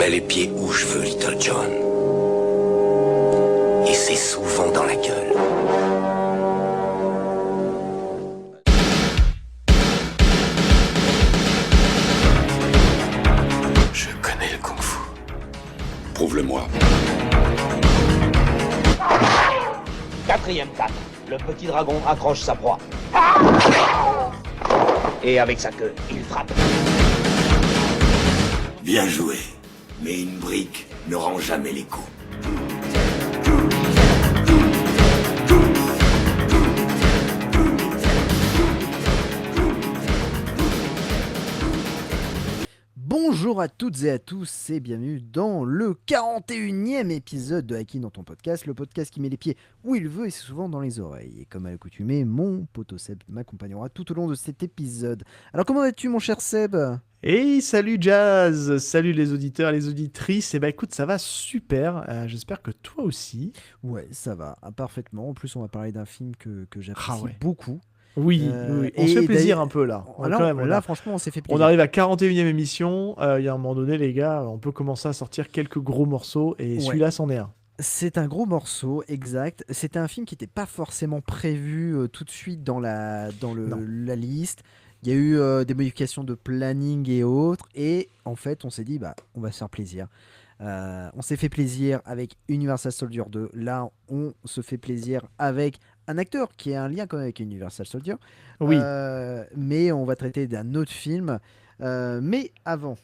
mets les pieds où je veux, Little John. Et c'est souvent dans la gueule. Je connais le kung-fu. Prouve-le-moi. 4e 4. Le petit dragon accroche sa proie. Et avec sa queue, il frappe. Bien joué. Mais une brique ne rend jamais les coups. Bonjour à toutes et à tous et bienvenue dans le 41e épisode de Hacking dans ton podcast, le podcast qui met les pieds où il veut et c'est souvent dans les oreilles. Et comme à l'accoutumée, mon poteau Seb m'accompagnera tout au long de cet épisode. Alors comment vas-tu mon cher Seb ? Hey, salut Jazz, salut les auditeurs et les auditrices. Et bah écoute, ça va super, j'espère que toi aussi. Ouais, ça va, parfaitement. En plus, on va parler d'un film que j'apprécie beaucoup. Oui, on se fait plaisir un peu là. Franchement, on s'est fait plaisir. On arrive à 41e émission, il y a un moment donné les gars, on peut commencer à sortir quelques gros morceaux et celui-là c'en est un. C'est un gros morceau, exact. C'était un film qui n'était pas forcément prévu tout de suite dans la liste. Il y a eu des modifications de planning et autres. Et en fait, on s'est dit, on va se faire plaisir. On s'est fait plaisir avec Universal Soldier 2. Là, on se fait plaisir avec un acteur qui a un lien quand même avec Universal Soldier. Oui. Mais on va traiter d'un autre film. Mais avant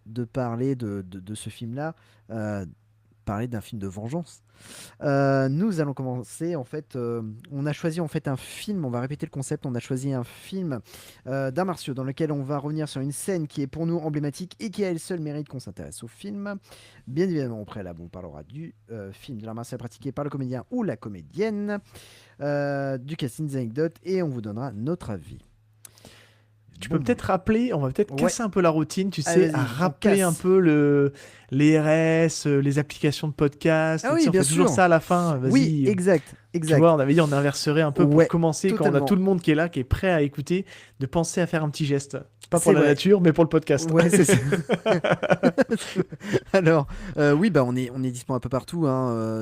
de parler de ce film-là, parler d'un film de vengeance. Nous allons commencer en fait. On a choisi en fait un film. On va répéter le concept. On a choisi un film d'arts martiaux dans lequel on va revenir sur une scène qui est pour nous emblématique et qui a elle seule mérite qu'on s'intéresse au film. Bien évidemment, au préalable, on parlera du film de l'art martial pratiqué par le comédien ou la comédienne, du casting, des anecdotes et on vous donnera notre avis. Tu peux peut-être rappeler, on va peut-être casser un peu la routine, tu sais, Allez, à rappeler un peu les RS, les applications de podcast. Ah oui, bien on fait toujours sûr. ça à la fin. Vas-y. Oui, exact. Tu vois, on avait dit on inverserait un peu pour commencer totalement. quand on a tout le monde qui est là, qui est prêt à écouter, de penser à faire un petit geste. Pas C'est pour la vrai. nature, mais pour le podcast. Ouais, c'est ça. Alors, oui, on est disponible un peu partout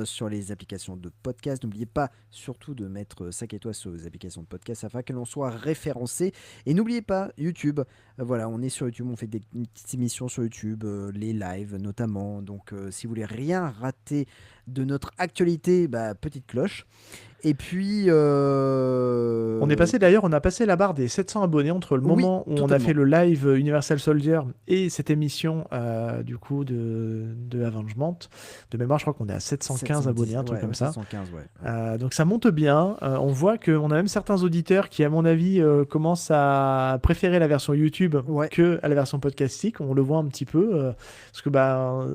sur les applications de podcast. N'oubliez pas surtout de mettre 5 étoiles sur les applications de podcast afin que l'on soit référencé. Et n'oubliez pas YouTube. Voilà, on est sur YouTube, on fait des petites émissions sur YouTube, les lives notamment. Donc, si vous voulez rien rater de notre actualité, petite cloche. Et puis on a passé la barre des 700 abonnés entre le moment où on a fait le live Universal Soldier et cette émission du coup de Avengement. De mémoire, je crois qu'on est à 715 abonnés, un truc comme ça. 715, ouais. Donc ça monte bien. On voit qu'on a même certains auditeurs qui, à mon avis, commencent à préférer la version YouTube que à la version podcastique. On le voit un petit peu parce que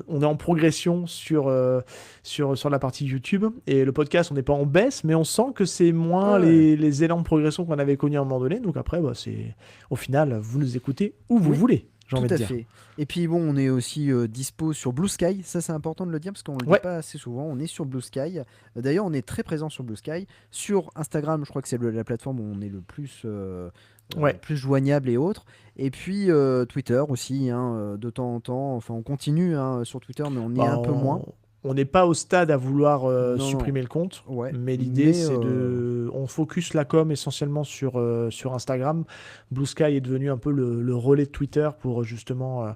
on est en progression sur la partie YouTube et le podcast, on n'est pas en baisse, mais on sent que c'est moins les élans de progression qu'on avait connus à un moment donné. Donc après, c'est au final, vous nous écoutez où vous voulez, j'ai envie de dire. Tout à fait. Et puis on est aussi dispo sur Blue Sky. Ça, c'est important de le dire parce qu'on ne le dit pas assez souvent. On est sur Blue Sky. D'ailleurs, on est très présent sur Blue Sky. Sur Instagram, je crois que c'est la plateforme où on est le plus... plus joignable et autres. Et puis Twitter aussi, de temps en temps. Enfin, on continue sur Twitter, mais on est un peu moins. On n'est pas au stade à vouloir supprimer le compte, mais l'idée c'est on focus la com essentiellement sur Instagram. Blue Sky est devenu un peu le relais de Twitter pour justement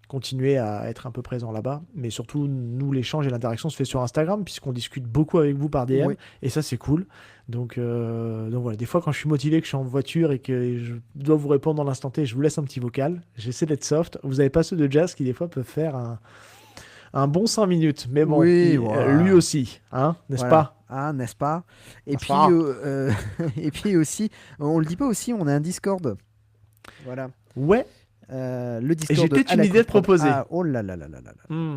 continuer à être un peu présent là-bas. Mais surtout, nous, l'échange et l'interaction se fait sur Instagram puisqu'on discute beaucoup avec vous par DM et ça c'est cool. Donc voilà, des fois quand je suis motivé, que je suis en voiture et que je dois vous répondre dans l'instant T, je vous laisse un petit vocal. J'essaie d'être soft. Vous n'avez pas ceux de Jazz qui des fois peuvent faire un bon 5 minutes, mais bon, lui aussi, n'est-ce pas ? N'est-ce pas ? Et puis, et puis aussi, on le dit pas aussi, on a un Discord. Voilà. Ouais. Le Discord. Et j'ai peut-être une idée de proposer. Oh là là là là là.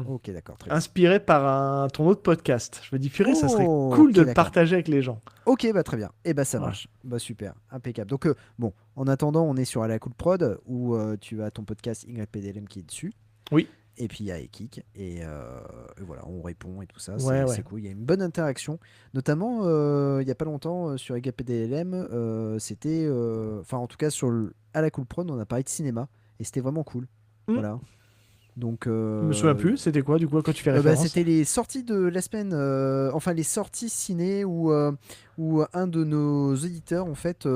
Ok, d'accord. Très bien. Inspiré par ton autre podcast. Je me dis, purée, ça serait cool de le partager avec les gens. Ok, très bien. Et ça marche. Super, impeccable. Donc en attendant, on est sur À la Cool Prod où tu as ton podcast YPDLM qui est dessus. Oui. Et puis il y a Ekik et voilà, on répond et tout ça, c'est cool. Il y a une bonne interaction, notamment il n'y a pas longtemps sur EGAPDLM, c'était, en tout cas à la Cool Prod, on a parlé de cinéma et c'était vraiment cool. Voilà. Donc, Je me souviens plus, c'était quoi du coup quand tu fais référence? c'était les sorties de la semaine, enfin les sorties ciné où un de nos éditeurs en fait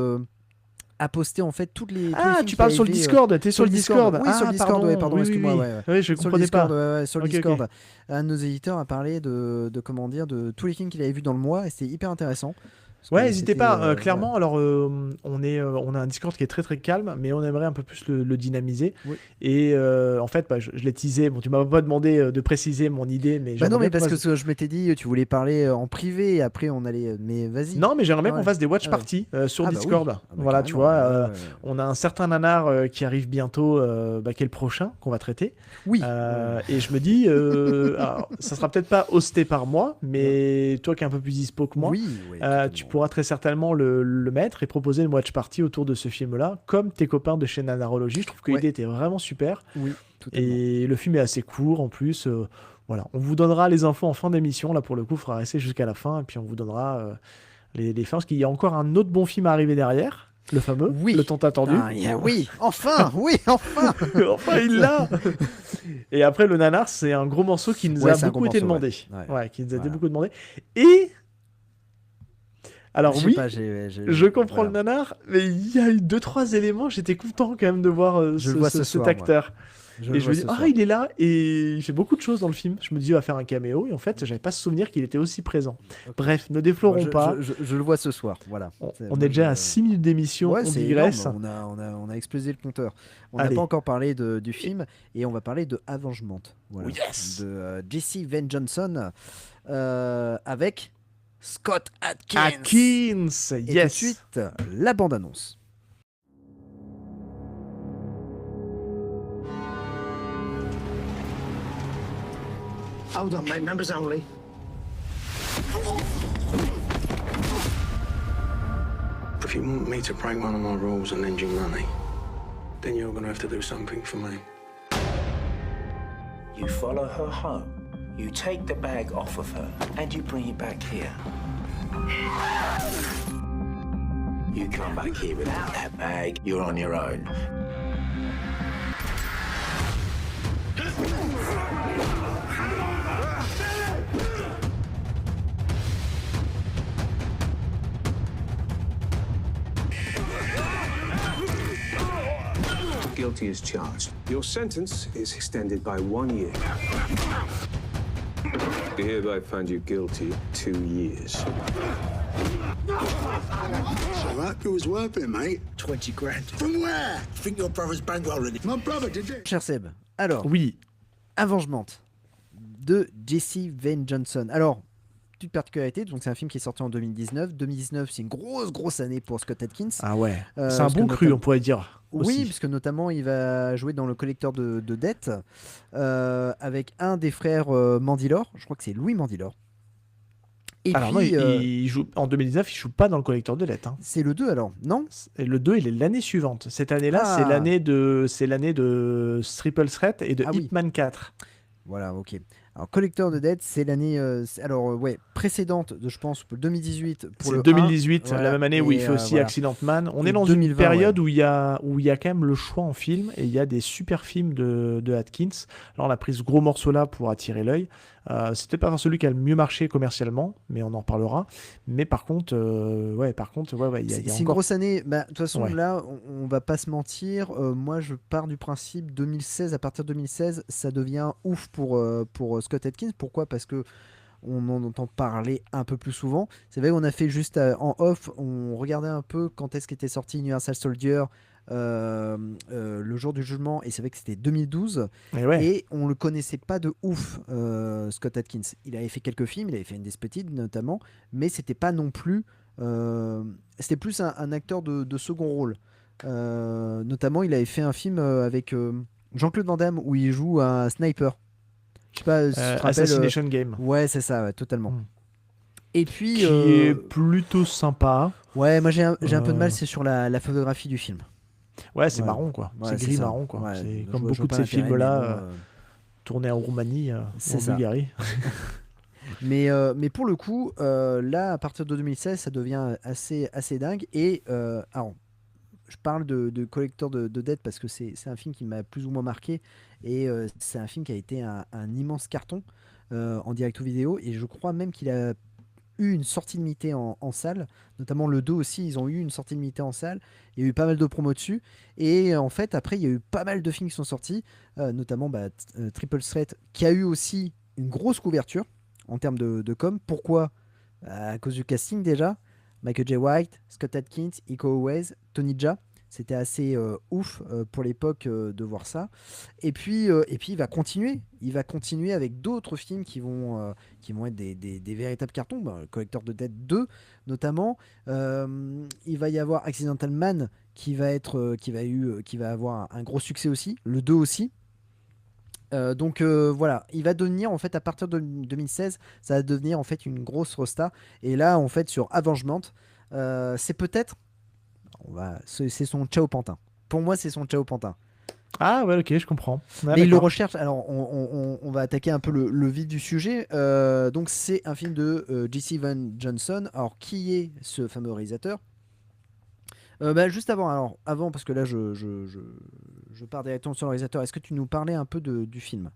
a posté en fait tous les Ah, films tu qu'il parles avait sur le fait, Discord, t'es sur le Discord. Oui, sur le Discord, ouais, pardon, oui, excuse-moi, oui. ouais. Oui, je Sur le comprenais Discord, pas. sur le Ok, Discord, ok. un de nos éditeurs a parlé de comment dire, de tous les films qu'il avait vus dans le mois et c'était hyper intéressant. Parce Ouais, que n'hésitez c'était, pas. Clairement, voilà. alors on a un Discord qui est très très calme, mais on aimerait un peu plus le dynamiser. Oui. Et en fait, je l'ai teasé. Bon, tu m'as pas demandé de préciser mon idée, mais Bah non, j'aimerais mais bien parce qu'on que je m'étais dit, tu voulais parler en privé et après on allait. Mais vas-y. Non, mais j'aimerais bien Ah qu'on ouais. fasse des watch Ah ouais. parties sur Ah bah oui. Discord. Ah bah Voilà, tu carrément, vois, ouais. on a un certain nanar qui arrive bientôt, qui est le prochain qu'on va traiter. Oui. Et je me dis, alors, ça sera peut-être pas hosté par moi, mais toi qui es un peu plus dispo que moi, Oui, tu pourras très certainement le mettre et proposer une watch party autour de ce film-là, comme tes copains de chez Nanarologie. Je trouve que l'idée était vraiment super. Oui, totalement. Et le film est assez court en plus. Voilà, on vous donnera les infos en fin d'émission. Là, pour le coup, il faudra rester jusqu'à la fin et puis on vous donnera les fins. Parce qu'il y a encore un autre bon film à arriver derrière, le fameux, le tant attendu. Oui, enfin, oui, enfin. Enfin, il l'a. Et après, le nanar, c'est un gros morceau qui nous a beaucoup été demandé. Ouais, qui nous a été beaucoup demandé. Et alors oui, je comprends le nanar, mais il y a eu 2-3 éléments. J'étais content quand même de voir cet acteur. Et je me dis, il est là et il fait beaucoup de choses dans le film. Je me dis, il va faire un caméo. Et en fait, j'avais pas ce souvenir qu'il était aussi présent. Okay. Bref, ne déflorons pas. Je le vois ce soir. Voilà. On est déjà à 6 minutes d'émission. On digresse. On a explosé le compteur. On n'a pas encore parlé du film et on va parler de Avengement. Voilà. De Jesse Van Johnson avec Scott Adkins. Et tout de suite, la bande-annonce. Hold on, mate. Members only. If you want me to break one of my rules and lend you money, then you're going to have to do something for me. You follow her home, you take the bag off of her, and you bring it back here. You come back here without that bag, you're on your own. Guilty as charged. Your sentence is extended by 1 year. We hereby find you guilty 2 years. So that was worth it, mate. 20 grand. From where? Think your brother's bankrolling it? My brother did it. Cher Seb, alors, oui. Avengement de Jesse Van Johnson. Alors, petite particularité, donc c'est un film qui est sorti en 2019. 2019, c'est une grosse année pour Scott Adkins. Ah ouais, c'est un bon cru, on pourrait dire. Oui, puisque notamment il va jouer dans Le Collecteur de dettes avec un des frères Mandylor. Je crois que c'est Louis Mandylor. Et alors puis, non, il joue, en 2019, il joue pas dans Le Collecteur de dettes. Hein. C'est le 2 alors, non? Et le 2, il est l'année suivante. Cette année-là, c'est l'année de Triple Threat et de Hitman 4. Voilà, ok. Alors, Collecteur de dettes, c'est l'année précédente, je pense, pour 2018. Pour le 2018, 1, voilà. La même année où il fait aussi Accident Man. On est dans 2020, une période où il y a quand même le choix en film et il y a des super films de Atkins. Alors, on a pris ce gros morceau-là pour attirer l'œil. C'est peut-être pas celui qui a le mieux marché commercialement, mais on en parlera. Mais par contre, il y a c'est une grosse année. De toute façon, là, on va pas se mentir. Moi, je pars du principe 2016. À partir de 2016, ça devient ouf pour Scott Adkins. Pourquoi? Parce que on en entend parler un peu plus souvent. C'est vrai qu'on a fait juste en off, on regardait un peu quand est-ce qu'était sorti Universal Soldier. Le jour du jugement, et c'est vrai que c'était 2012 et on le connaissait pas de ouf, Scott Adkins. Il avait fait quelques films, il avait fait Undisputed notamment, mais c'était pas non plus c'était plus un acteur de second rôle. Notamment il avait fait un film avec Jean-Claude Van Damme où il joue un sniper. Je sais pas si tu te rappelles, Assassination Game. Ouais, c'est ça, totalement. Et puis qui est plutôt sympa. Ouais, moi j'ai un peu de mal, c'est sur la photographie du film. Ouais, c'est marron quoi. C'est gris marron quoi. Ouais, c'est comme beaucoup de ces films-là tournés en Roumanie, en Bulgarie. mais pour le coup, là, à partir de 2016, ça devient assez dingue. Et alors, je parle de Collector de Dead parce que c'est un film qui m'a plus ou moins marqué et c'est un film qui a été un immense carton en direct ou vidéo et je crois même qu'il a eu une sortie limitée en salle, notamment le 2 aussi, ils ont eu une sortie limitée en salle, il y a eu pas mal de promos dessus, et en fait après il y a eu pas mal de films qui sont sortis, notamment Triple Threat qui a eu aussi une grosse couverture en termes de com. Pourquoi ? À cause du casting déjà, Michael J. White, Scott Adkins, Iko Uwais, Tony Jaa. C'était assez ouf pour l'époque de voir ça. Et puis il va continuer. Il va continuer avec d'autres films qui vont être des véritables cartons. Collector de Dead 2 notamment. Il va y avoir Accidental Man qui va avoir un gros succès aussi. Le 2 aussi. Donc voilà, il va devenir en fait à partir de 2016, ça va devenir en fait une grosse rosta. Et là en fait sur Avengement, c'est peut-être c'est son Ciao Pantin. Pour moi, c'est son Ciao Pantin. Ah ouais, ok, je comprends. Ah, mais il le recherche. Alors, on va attaquer un peu le vif du sujet. Donc, c'est un film de J.C. Van Johnson. Alors, qui est ce fameux réalisateur ? Juste avant, parce que là, je pars directement sur le réalisateur. Est-ce que tu nous parlais un peu du film ?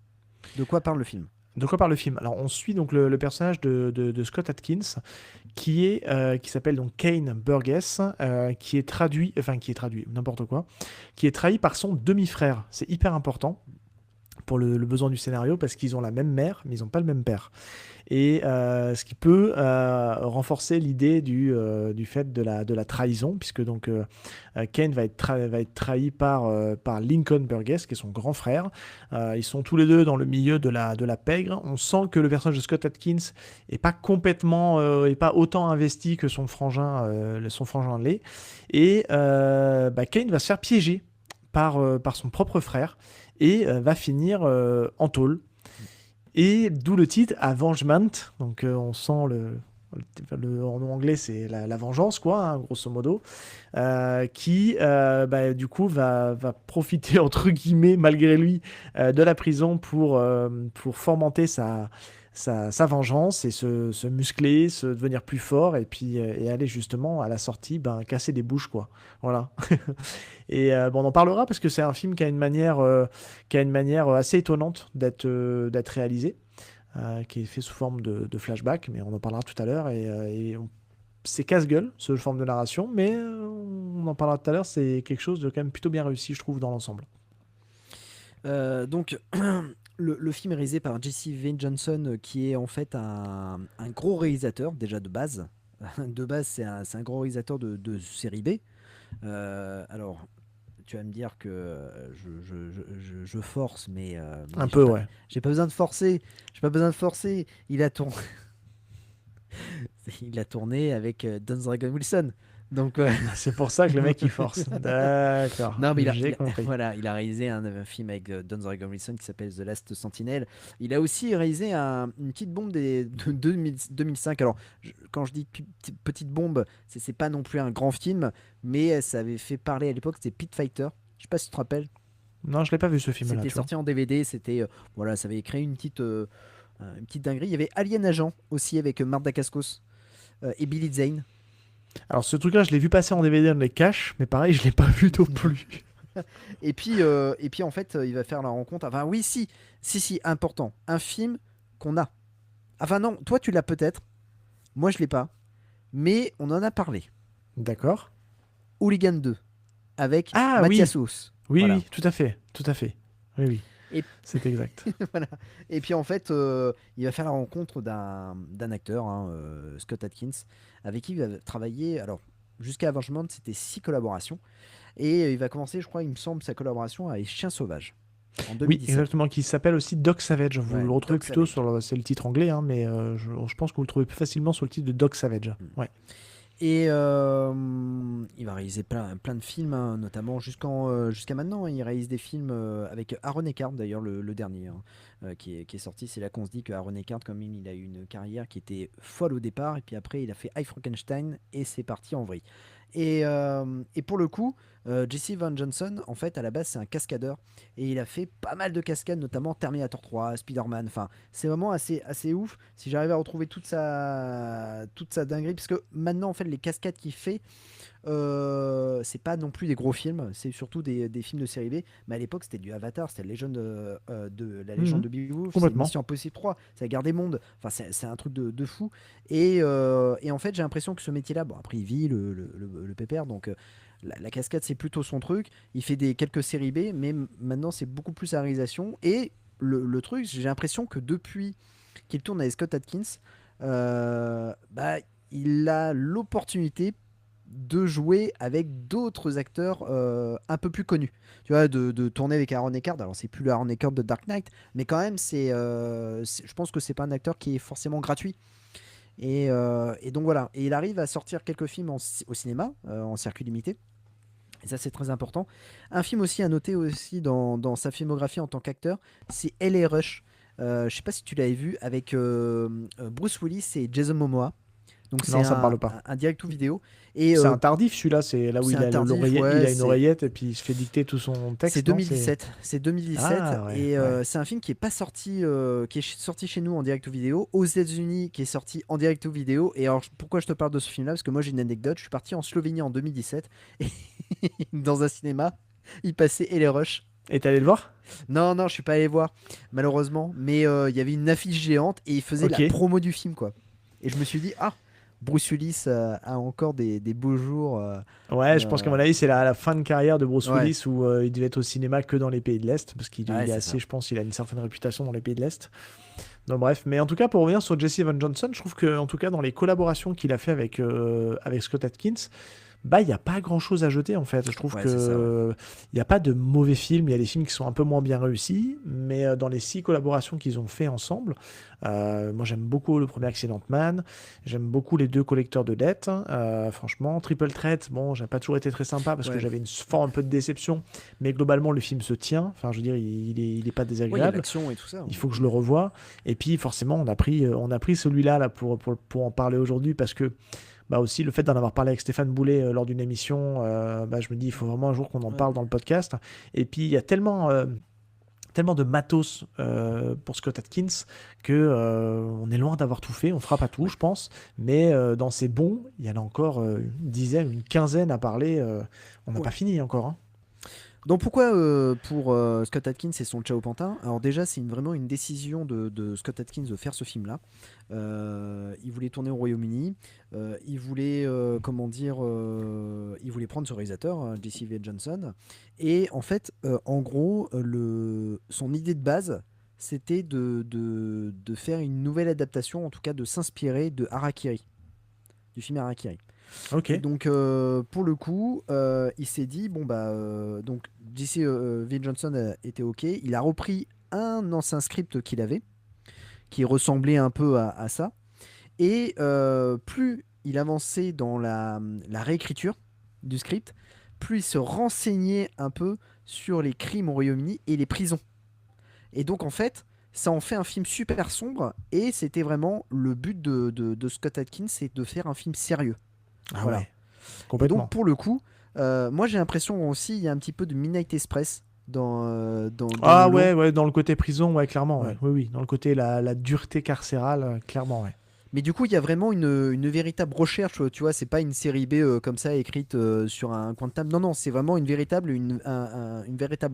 De quoi parle le film ? De quoi parle le film ? Alors, on suit donc le personnage de Scott Adkins, qui s'appelle donc Kane Burgess, qui est trahi par son demi-frère. C'est hyper important pour le besoin du scénario parce qu'ils ont la même mère, mais ils n'ont pas le même père. Et ce qui peut renforcer l'idée du fait de la trahison, puisque donc Kane va être trahi par Lincoln Burgess, qui est son grand frère. Ils sont tous les deux dans le milieu de la pègre. On sent que le personnage de Scott Adkins est pas complètement, est pas autant investi que son frangin l'est. Et Kane va se faire piéger par son propre frère et va finir en tôle. Et d'où le titre Avengement. Donc on sent en anglais c'est la vengeance quoi, hein, grosso modo, qui du coup va profiter entre guillemets malgré lui de la prison pour fomenter sa vengeance et se muscler, devenir plus fort et puis et aller justement à la sortie casser des bouches quoi. Voilà. Et on en parlera parce que c'est un film qui a une manière assez étonnante d'être réalisé, qui est fait sous forme de flashback, mais on en parlera tout à l'heure. C'est casse-gueule ce forme de narration, mais on en parlera tout à l'heure. C'est quelque chose de quand même plutôt bien réussi, je trouve, dans l'ensemble. Donc le film est réalisé par J.C. Van Johnson, qui est en fait un gros réalisateur déjà de base. De base, c'est un gros réalisateur de série B. Alors, tu vas me dire que je force, mais un peu, ouais. J'ai pas besoin de forcer. Il a tourné. Il a tourné avec Don Dragon Wilson. Donc c'est pour ça que le mec il force. D'accord. Non, mais il a réalisé un film avec Don Dragon Wilson qui s'appelle The Last Sentinel. Il a aussi réalisé une petite bombe de 2005. Alors quand je dis petite bombe, c'est pas non plus un grand film, mais ça avait fait parler à l'époque. C'était Pit Fighter. Je sais pas si tu te rappelles. Non, je l'ai pas vu ce film-là. C'était sorti en DVD. C'était ça avait créé une petite dinguerie. Il y avait Alien Agent aussi avec Mark Dacascos et Billy Zane. Alors ce truc-là, je l'ai vu passer en DVD dans les caches, mais pareil, je l'ai pas vu non plus. et puis en fait, il va faire la rencontre. Enfin oui, si, important. Un film qu'on a. Enfin non, toi tu l'as peut-être. Moi je l'ai pas. Mais on en a parlé. D'accord. Hooligan 2 avec Mathias Huss. Oui, voilà. Oui, tout à fait. Oui. C'est exact. Voilà. Et puis en fait, il va faire la rencontre d'un acteur, Scott Adkins, avec qui il va travailler. Alors, jusqu'à Avengement, c'était 6 collaborations. Et il va commencer, je crois, il me semble, sa collaboration avec Chien Sauvage. En 2017. Oui, exactement, qui s'appelle aussi Doc Savage. Vous le retrouvez Doc plutôt Savage. C'est le titre anglais, hein, mais je pense que vous le trouvez plus facilement sur le titre de Doc Savage. Ouais. Et il va réaliser plein de films, hein, notamment jusqu'à maintenant. Il réalise des films avec Aaron Eckhart, d'ailleurs le dernier qui est sorti. C'est là qu'on se dit que Aaron Eckhart, comme il a eu une carrière qui était folle au départ, et puis après il a fait I, Frankenstein et c'est parti en vrille. Et pour le coup, J.C. Van Johnson, en fait, à la base, c'est un cascadeur. Et il a fait pas mal de cascades, notamment Terminator 3, Spider-Man. Enfin, c'est vraiment assez ouf. Si j'arrive à retrouver toute sa dinguerie, parce que maintenant, en fait, les cascades qu'il fait, c'est pas non plus des gros films, c'est surtout des films de série B. Mais à l'époque, c'était du Avatar, c'était la légende la légende de Beowulf, c'est Mission Impossible 3, c'est la guerre des mondes. Enfin, c'est un truc de fou. Et en fait, j'ai l'impression que ce métier-là, bon, après, il vit le pépère, donc la cascade, c'est plutôt son truc. Il fait quelques séries B, mais maintenant, c'est beaucoup plus la réalisation. Et le truc, j'ai l'impression que depuis qu'il tourne avec Scott Adkins, il a l'opportunité de jouer avec d'autres acteurs un peu plus connus. Tu vois, de tourner avec Aaron Eckhart. Alors, c'est plus le Aaron Eckhart de Dark Knight, mais quand même, je pense que c'est pas un acteur qui est forcément gratuit. Et donc voilà. Et il arrive à sortir quelques films au cinéma, en circuit limité. Et ça, c'est très important. Un film aussi à noter aussi dans sa filmographie en tant qu'acteur, c'est L.A. Rush. Je sais pas si tu l'avais vu avec Bruce Willis et Jason Momoa. Donc non, ça me parle pas. Un direct ou vidéo. C'est un tardif celui-là, c'est là où il a une oreillette et puis il se fait dicter tout son texte. C'est 2017. C'est 2017 c'est un film qui est pas sorti, qui est sorti chez nous en direct ou vidéo, aux États-Unis qui est sorti en direct ou vidéo. Et alors pourquoi je te parle de ce film-là ? Parce que moi j'ai une anecdote. Je suis parti en Slovénie en 2017 et dans un cinéma, il passait L.A. Rush. Et t'es allé le voir ? Non, je suis pas allé voir malheureusement. Mais il y avait une affiche géante et il faisait la promo du film quoi. Et je me suis dit Bruce Willis a encore des beaux jours. Je pense qu'à mon avis, c'est la fin de carrière de Bruce Willis où il devait être au cinéma que dans les pays de l'Est, parce qu'il est assez, je pense, il a une certaine réputation dans les pays de l'Est. Donc bref, mais en tout cas, pour revenir sur Jesse Evan Johnson, je trouve que, en tout cas, dans les collaborations qu'il a fait avec Scott Adkins, il n'y a pas grand chose à jeter en fait. Je trouve il n'y a pas de mauvais films. Il y a des films qui sont un peu moins bien réussis, mais dans les 6 collaborations qu'ils ont fait ensemble, moi j'aime beaucoup le premier Accident Man, j'aime beaucoup les 2 Collecteurs de dettes. Franchement, Triple Threat, bon, j'ai pas toujours été très sympa parce que j'avais une forme un peu de déception, mais globalement le film se tient. Enfin, je veux dire, il est pas désagréable. Il y a l'action et tout ça. Il faut que je le revoie. Et puis forcément, on a pris celui-là là pour en parler aujourd'hui parce que. Aussi le fait d'en avoir parlé avec Stéphane Boulet lors d'une émission, je me dis il faut vraiment un jour qu'on en parle dans le podcast. Et puis il y a tellement de matos pour Scott Adkins que on est loin d'avoir tout fait. On fera pas tout, je pense, mais dans ces bons, il y en a encore une dizaine, une quinzaine à parler. On n'a pas fini encore. Hein. Donc pourquoi pour Scott Adkins et son Ciao Pantin ? Alors déjà c'est vraiment une décision de Scott Adkins de faire ce film là. Il voulait tourner au Royaume-Uni, il voulait il voulait prendre ce réalisateur Jesse V. Johnson et en fait en gros son idée de base c'était de faire une nouvelle adaptation, en tout cas de s'inspirer de Harakiri, du film Harakiri. Okay. Donc pour le coup, il s'est dit donc Jesse V. Johnson était ok. Il a repris un ancien script qu'il avait, qui ressemblait un peu à ça. Et plus il avançait dans la réécriture du script, plus il se renseignait un peu sur les crimes au Royaume-Uni et les prisons. Et donc en fait, ça en fait un film super sombre. Et c'était vraiment le but de Scott Adkins, c'est de faire un film sérieux. Voilà. Ouais. Complètement. Et donc pour le coup, moi j'ai l'impression aussi il y a un petit peu de Midnight Express dans dans le côté prison, clairement. Ouais. Oui, dans le côté la dureté carcérale, clairement, ouais. Mais du coup, il y a vraiment une véritable recherche, tu vois, c'est pas une série B comme ça écrite sur un coin de table. Non, c'est vraiment une véritable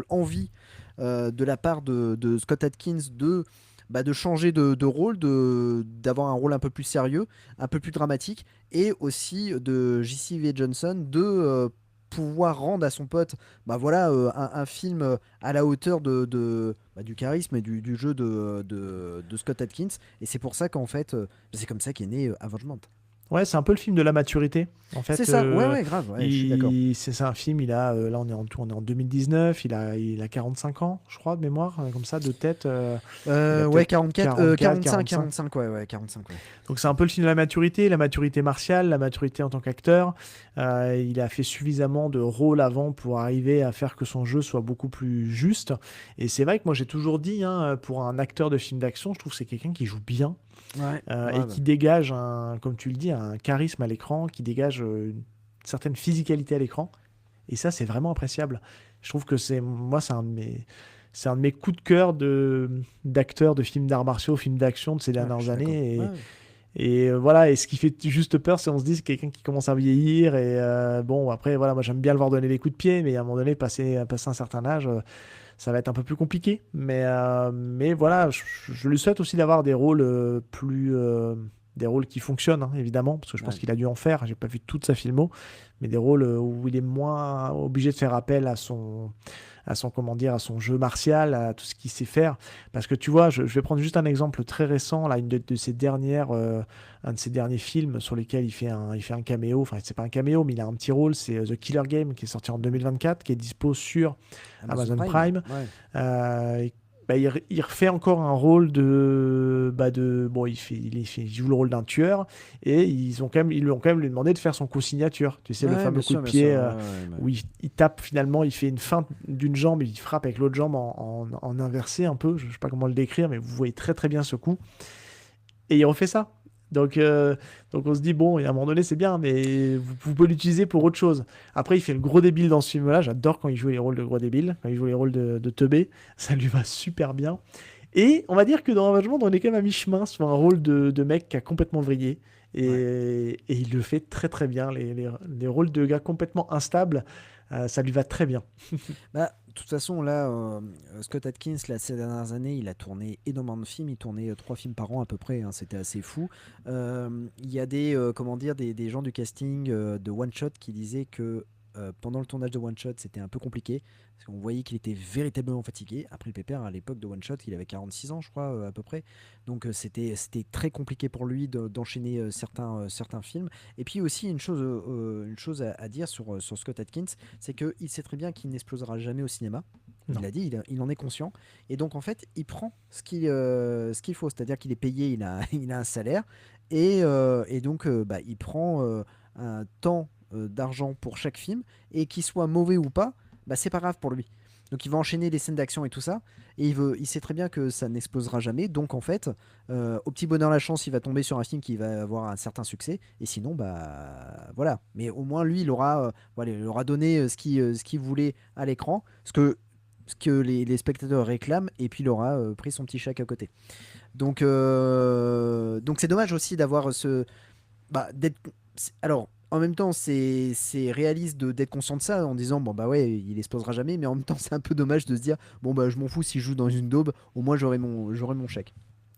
envie de la part de Scott Adkins de changer de rôle, d'avoir un rôle un peu plus sérieux, un peu plus dramatique, et aussi de Jesse V. Johnson de pouvoir rendre à son pote un film à la hauteur du charisme et du jeu de Scott Adkins. Et c'est pour ça qu'en fait, c'est comme ça qu'est né Avengement. Ouais, c'est un peu le film de la maturité. En fait, c'est ça, grave. Ouais, je suis d'accord. C'est un film, il a, là on est en 2019, il a 45 ans, je crois, de mémoire, comme ça, de tête. 45, 45. Donc c'est un peu le film de la maturité martiale, la maturité en tant qu'acteur. Il a fait suffisamment de rôles avant pour arriver à faire que son jeu soit beaucoup plus juste. Et c'est vrai que moi j'ai toujours dit, pour un acteur de film d'action, je trouve que c'est quelqu'un qui joue bien. Qui dégage comme tu le dis, un charisme à l'écran, qui dégage une certaine physicalité à l'écran, et ça c'est vraiment appréciable. Je trouve que c'est un de mes coups de cœur d'acteurs de films d'arts martiaux, films d'action de ces dernières années, Et voilà, et ce qui fait juste peur, c'est on se dit c'est quelqu'un qui commence à vieillir. Et bon, après, voilà, moi j'aime bien le voir donner des coups de pied, mais à un moment donné, passer un certain âge, ça va être un peu plus compliqué. Mais voilà, je lui souhaite aussi d'avoir des rôles des rôles qui fonctionnent, hein, évidemment, parce que je pense qu'il a dû en faire. J'ai pas vu toute sa filmo, mais des rôles où il est moins obligé de faire appel à son jeu martial, à tout ce qu'il sait faire. Parce que tu vois, je vais prendre juste un exemple très récent, là, un de ses derniers films sur lesquels il fait un caméo. Enfin, c'est pas un caméo, mais il a un petit rôle. C'est The Killer Game, qui est sorti en 2024, qui est dispo sur Amazon Prime. Il refait encore un rôle bon, il joue le rôle d'un tueur, et ils lui ont quand même lui demandé de faire son coup signature. Tu sais, le fameux coup de pied où il tape finalement, il fait une feinte d'une jambe et il frappe avec l'autre jambe en inversé un peu. Je sais pas comment le décrire, mais vous voyez très très bien ce coup. Et il refait ça. Donc on se dit, bon, et à un moment donné, c'est bien, mais vous pouvez l'utiliser pour autre chose. Après, il fait le gros débile dans ce film-là. J'adore quand il joue les rôles de gros débile, quand il joue les rôles de teubé. Ça lui va super bien. Et on va dire que dans Ravagement, on est quand même à mi-chemin sur un rôle de mec qui a complètement vrillé. Et il le fait très très bien. Les rôles de gars complètement instables, ça lui va très bien. De toute façon, là, Scott Adkins, là, ces dernières années, il a tourné énormément de films. Il tournait 3 films par an à peu près. Hein, c'était assez fou. Il y a des gens du casting de One Shot qui disaient que pendant le tournage de One Shot, c'était un peu compliqué. Parce qu'on voyait qu'il était véritablement fatigué. Après le pépère, à l'époque de One Shot, il avait 46 ans, je crois, à peu près. Donc c'était très compliqué pour lui d'enchaîner certains films. Et puis aussi, une chose à dire sur Scott Adkins, c'est qu'il sait très bien qu'il n'explosera jamais au cinéma. Il l'a dit, il en est conscient. Et donc, en fait, il prend ce qu'il faut. C'est-à-dire qu'il est payé, il a un salaire. Et donc, il prend un temps d'argent pour chaque film. Et qu'il soit mauvais ou pas, c'est pas grave pour lui. Donc il va enchaîner les scènes d'action et tout ça, et il sait très bien que ça n'explosera jamais. Donc en fait, au petit bonheur la chance, il va tomber sur un film qui va avoir un certain succès, et sinon voilà. Mais au moins lui, il aura donné ce qu'il voulait à l'écran, ce que les spectateurs réclament, et puis il aura pris son petit chèque à côté. Donc c'est dommage aussi d'avoir alors. En même temps, c'est réaliste d'être conscient de ça en disant il explosera jamais, mais en même temps c'est un peu dommage de se dire je m'en fous s'il joue dans une daube, au moins j'aurai mon chèque.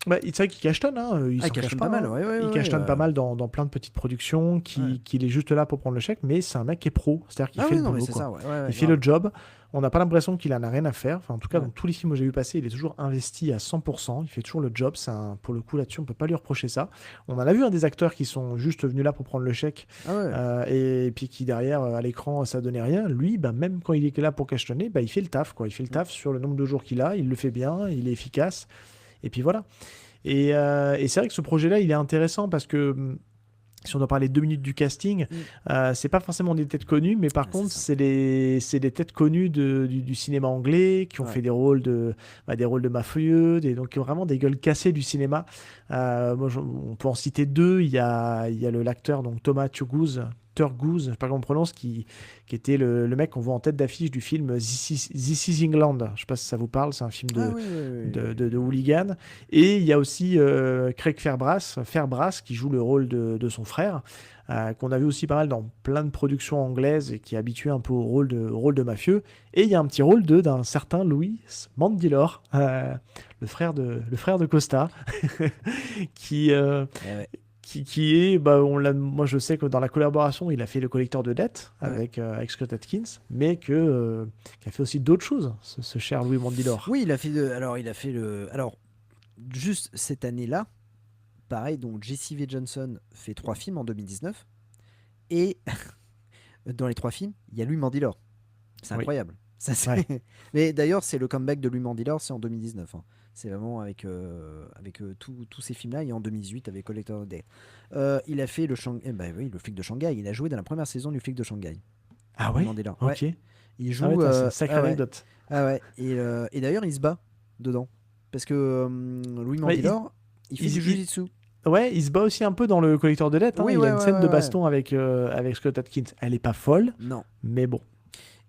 C'est vrai qu'il cachetonne, hein. Il cachetonne pas mal. Il cachetonne pas mal dans plein de petites productions, qu'il est juste là pour prendre le chèque, mais c'est un mec qui est pro, c'est-à-dire qu'il fait le boulot. Il fait le job. On n'a pas l'impression qu'il en a rien à faire. Enfin, en tout cas, dans tous les films où j'ai vu passer, il est toujours investi à 100%. Il fait toujours le job. Pour le coup, là-dessus, on peut pas lui reprocher ça. On en a vu des acteurs qui sont juste venus là pour prendre le chèque, et puis qui derrière, à l'écran, ça donnait rien. Lui, même quand il est là pour cachetonner, il fait le taf, quoi. Il fait le taf sur le nombre de jours qu'il a. Il le fait bien. Il est efficace. Et puis voilà. Et c'est vrai que ce projet-là, il est intéressant parce que si on doit parler 2 minutes du casting, c'est pas forcément des têtes connues, mais par contre, c'est des têtes connues du cinéma anglais qui ont fait des rôles de mafieux, donc vraiment des gueules cassées du cinéma. On peut en citer 2. Il y a l'acteur donc Thomas Turgoose, je sais pas comment on prononce, qui était le mec qu'on voit en tête d'affiche du film This is England. Je sais pas si ça vous parle, c'est un film de hooligan. Et il y a aussi Craig Fairbrass qui joue le rôle de son frère, qu'on a vu aussi pas mal dans plein de productions anglaises et qui est habitué un peu au rôle de mafieux. Et il y a un petit rôle d'un certain Louis Mandylor, le frère de Costa, qui est, moi je sais que dans la collaboration, il a fait Le Collecteur de dettes avec Scott Adkins, mais qui a fait aussi d'autres choses, ce cher Louis Mandylor. Oui, alors juste cette année-là, pareil, donc Jesse V. Johnson fait 3 films en 2019, et dans les 3 films, il y a Louis Mandylor. C'est incroyable. Ça, mais d'ailleurs, c'est le comeback de Louis Mandylor, c'est en 2019. Hein. C'est vraiment avec tous ces films-là, et en 2018 avec Collector of Death. Il a fait le flic de Shanghai. Il a joué dans la première saison du flic de Shanghai. Ah ouais. Ok. Il joue. C'est une sacrée anecdote. Ah ouais. Et d'ailleurs, il se bat dedans parce que Louis Mandylor, il fait du jiu-jitsu. Ouais, il se bat aussi un peu dans le Collecteur de dettes. Il a une scène de baston avec Scott Adkins. Elle est pas folle. Non. Mais bon.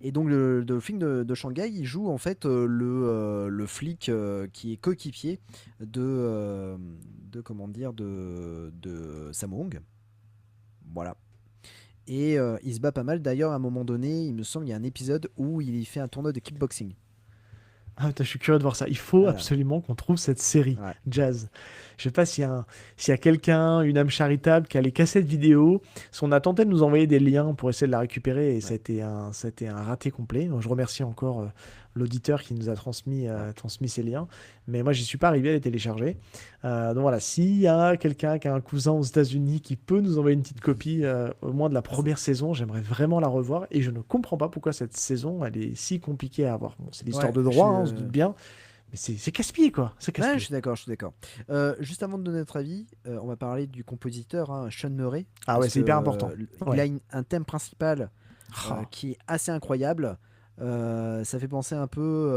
Et donc le film de Shanghai, il joue en fait le flic qui est coéquipier de Sammo Hung. Voilà. Et il se bat pas mal. D'ailleurs, à un moment donné, il me semble, il y a un épisode où il fait un tournoi de kickboxing. Ah, je suis curieux de voir ça. Il faut absolument qu'on trouve cette série Jazz. Je sais pas s'il y a quelqu'un, une âme charitable qui a les cassettes vidéo. On a tenté de nous envoyer des liens pour essayer de la récupérer et ça a été un raté complet. Donc, je remercie encore l'auditeur qui nous a transmis ces liens. Mais moi, j'y suis pas arrivé à les télécharger. Donc voilà, s'il y a quelqu'un qui a un cousin aux États-Unis qui peut nous envoyer une petite copie, au moins de la première saison, j'aimerais vraiment la revoir. Et je ne comprends pas pourquoi cette saison, elle est si compliquée à avoir. Bon, c'est l'histoire de droit, on se doute bien. Mais c'est casse-pied, quoi. C'est casse-pied. Ouais, je suis d'accord. Juste avant de donner notre avis, on va parler du compositeur, Sean Murray. Ah ouais, c'est hyper important. Il a un thème principal qui est assez incroyable. Ça fait penser un peu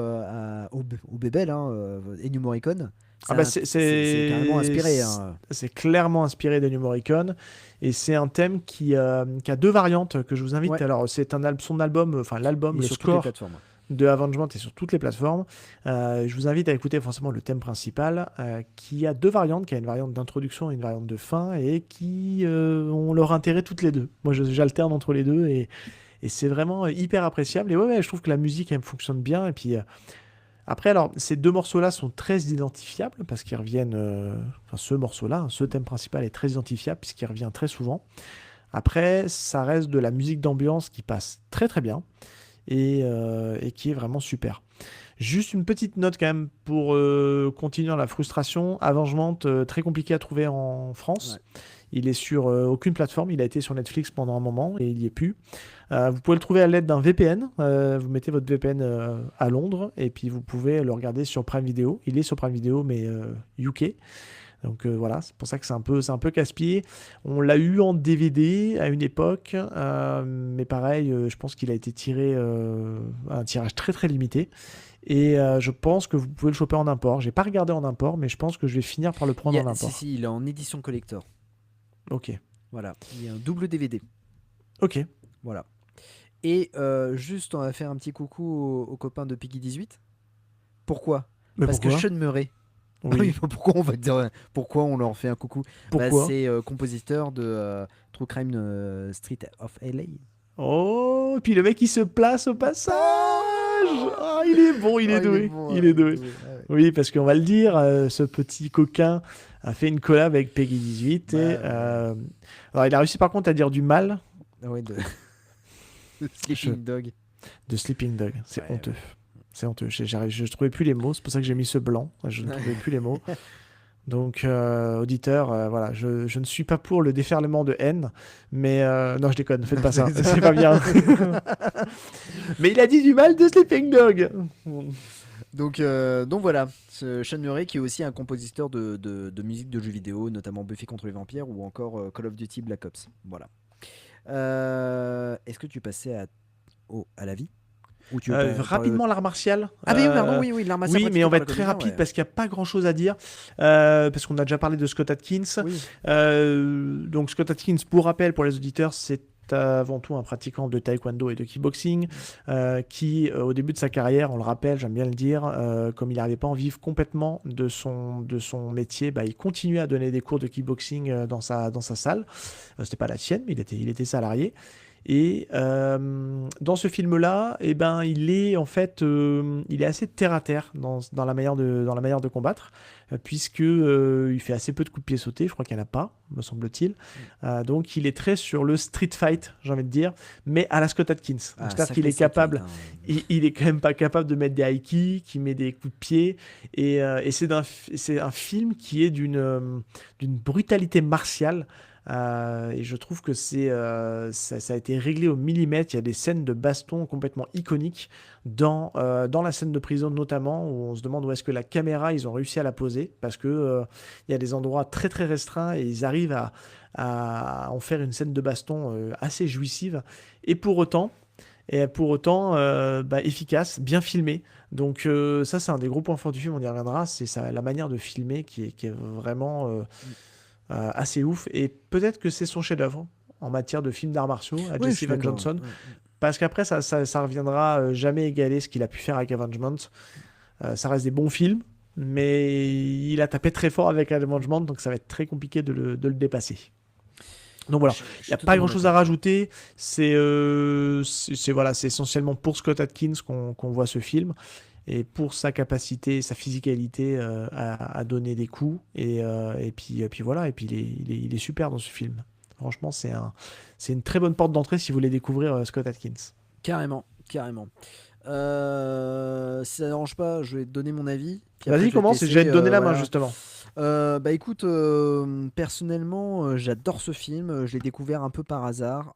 au Bebel, Ennio Morricone. C'est carrément inspiré. C'est clairement inspiré d'Ennio Morricone. Et c'est un thème qui a deux variantes que je vous invite. Alors, c'est son album, l'album, le score de Avengement est sur toutes les plateformes. Je vous invite à écouter forcément le thème principal qui a deux variantes, qui a une variante d'introduction et une variante de fin et qui ont leur intérêt toutes les deux. Moi, j'alterne entre les deux et c'est vraiment hyper appréciable. Et ouais, je trouve que la musique, elle fonctionne bien. Et puis après, alors, ces deux morceaux-là sont très identifiables parce qu'ils reviennent... ce morceau-là, ce thème principal est très identifiable puisqu'il revient très souvent. Après, ça reste de la musique d'ambiance qui passe très très bien et qui est vraiment super. Juste une petite note quand même pour continuer dans la frustration. Avengement, très compliqué à trouver en France. Ouais. Il est sur aucune plateforme. Il a été sur Netflix pendant un moment et il n'y est plus. Vous pouvez le trouver à l'aide d'un VPN. Vous mettez votre VPN à Londres et puis vous pouvez le regarder sur Prime Video. Il est sur Prime Video mais UK. Donc voilà, c'est pour ça que c'est un peu casse-pied. On l'a eu en DVD à une époque, mais pareil, je pense qu'il a été tiré un tirage très très limité. Et je pense que vous pouvez le choper en import. J'ai pas regardé en import, mais je pense que je vais finir par le prendre en import. Si, il est en édition collector. Ok. Voilà, il y a un double DVD. Ok. Voilà. Et juste, on va faire un petit coucou aux copains de Peggy 18. Pourquoi ? Parce que Sean Murray. Oui. Pourquoi on leur fait un coucou ? C'est compositeur de True Crime Street of LA. Oh, puis le mec il se place au passage. Ah, il est bon, il est doué. Il est doué. Ouais. Oui, parce qu'on va le dire, ce petit coquin a fait une collab avec Peggy 18. Alors, il a réussi par contre à dire du mal. Ouais, de Sleeping Dog. De Sleeping Dog, c'est honteux. C'est honteux. Je ne trouvais plus les mots, c'est pour ça que j'ai mis ce blanc. Je ne trouvais plus les mots. Donc, auditeur, voilà, je ne suis pas pour le déferlement de haine, mais non, je déconne, faites pas ça, c'est pas bien. Mais il a dit du mal de Sleeping Dog. Donc voilà, Sean Murray qui est aussi un compositeur de musique de jeux vidéo, notamment Buffy contre les vampires ou encore Call of Duty Black Ops. Voilà. Est-ce que tu passais à la vie ? Rapidement, l'art martial. Ah oui, l'art martial. Oui, mais on va être très rapide parce qu'il n'y a pas grand-chose à dire. Parce qu'on a déjà parlé de Scott Adkins. Oui. Donc Scott Adkins, pour rappel, pour les auditeurs, c'est avant tout un pratiquant de taekwondo et de kickboxing qui, au début de sa carrière, on le rappelle, j'aime bien le dire, comme il n'arrivait pas à en vivre complètement de son métier, il continuait à donner des cours de kickboxing dans sa salle. C'était pas la sienne, mais il était salarié. Et dans ce film-là, il est en fait, il est assez terre à terre dans la manière de combattre, puisque il fait assez peu de coups de pied sautés. Je crois qu'il n'y en a pas, me semble-t-il. Donc, il est très sur le street fight, j'ai envie de dire, mais à la Scott Adkins. C'est-à-dire qu'il est capable. Il est quand même pas capable de mettre des high kicks, qui met des coups de pied. Et c'est un film qui est d'une brutalité martiale. Et je trouve que ça a été réglé au millimètre. Il y a des scènes de baston complètement iconiques dans la scène de prison notamment, où on se demande où est-ce que la caméra ils ont réussi à la poser, parce que il y a des endroits très très restreints et ils arrivent à en faire une scène de baston assez jouissive et pour autant efficace, bien filmé. Donc ça c'est un des gros points forts du film, on y reviendra, c'est la manière de filmer qui est vraiment assez ouf, et peut-être que c'est son chef-d'œuvre en matière de films d'arts martiaux à Jesse Van Johnson. parce qu'après, ça reviendra jamais égaler ce qu'il a pu faire avec Avengement. Ça reste des bons films, mais il a tapé très fort avec Avengement, donc ça va être très compliqué de le dépasser. Donc voilà, il n'y a pas grand-chose à rajouter. C'est essentiellement pour Scott Adkins qu'on voit ce film, et pour sa capacité, sa physicalité à donner des coups. Et puis voilà, et puis il est super dans ce film. Franchement, c'est une très bonne porte d'entrée si vous voulez découvrir Scott Adkins. Carrément. Si ça ne dérange pas, je vais te donner mon avis. Vas-y, commence, et je vais te donner la main, justement. Écoute, personnellement, j'adore ce film. Je l'ai découvert un peu par hasard.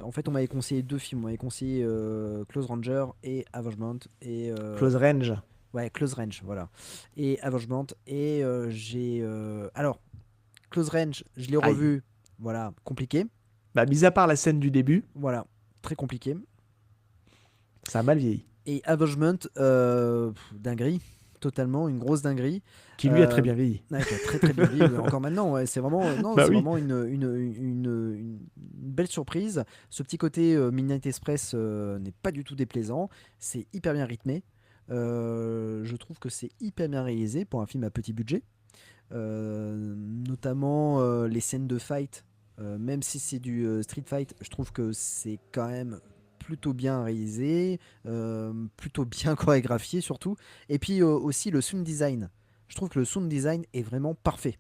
En fait, on m'avait conseillé 2 films. On m'avait conseillé Close Ranger et Avengement. Close Range. Ouais, Close Range, voilà. Et Avengement. Et alors, Close Range, je l'ai revu. Voilà, compliqué. Mis à part la scène du début. Voilà, très compliqué. Ça a mal vieilli. Et Avengement, dinguerie. Totalement, une grosse dinguerie. Qui lui a très bien vieilli. Ouais, qui a très très bien vieilli. Encore maintenant, ouais, c'est vraiment, vraiment une belle surprise. Ce petit côté Midnight Express n'est pas du tout déplaisant. C'est hyper bien rythmé. Je trouve que c'est hyper bien réalisé pour un film à petit budget. Notamment les scènes de fight. Même si c'est du street fight, je trouve que c'est quand même plutôt bien réalisé, plutôt bien chorégraphié surtout, et puis aussi le sound design. Je trouve que le sound design est vraiment parfait.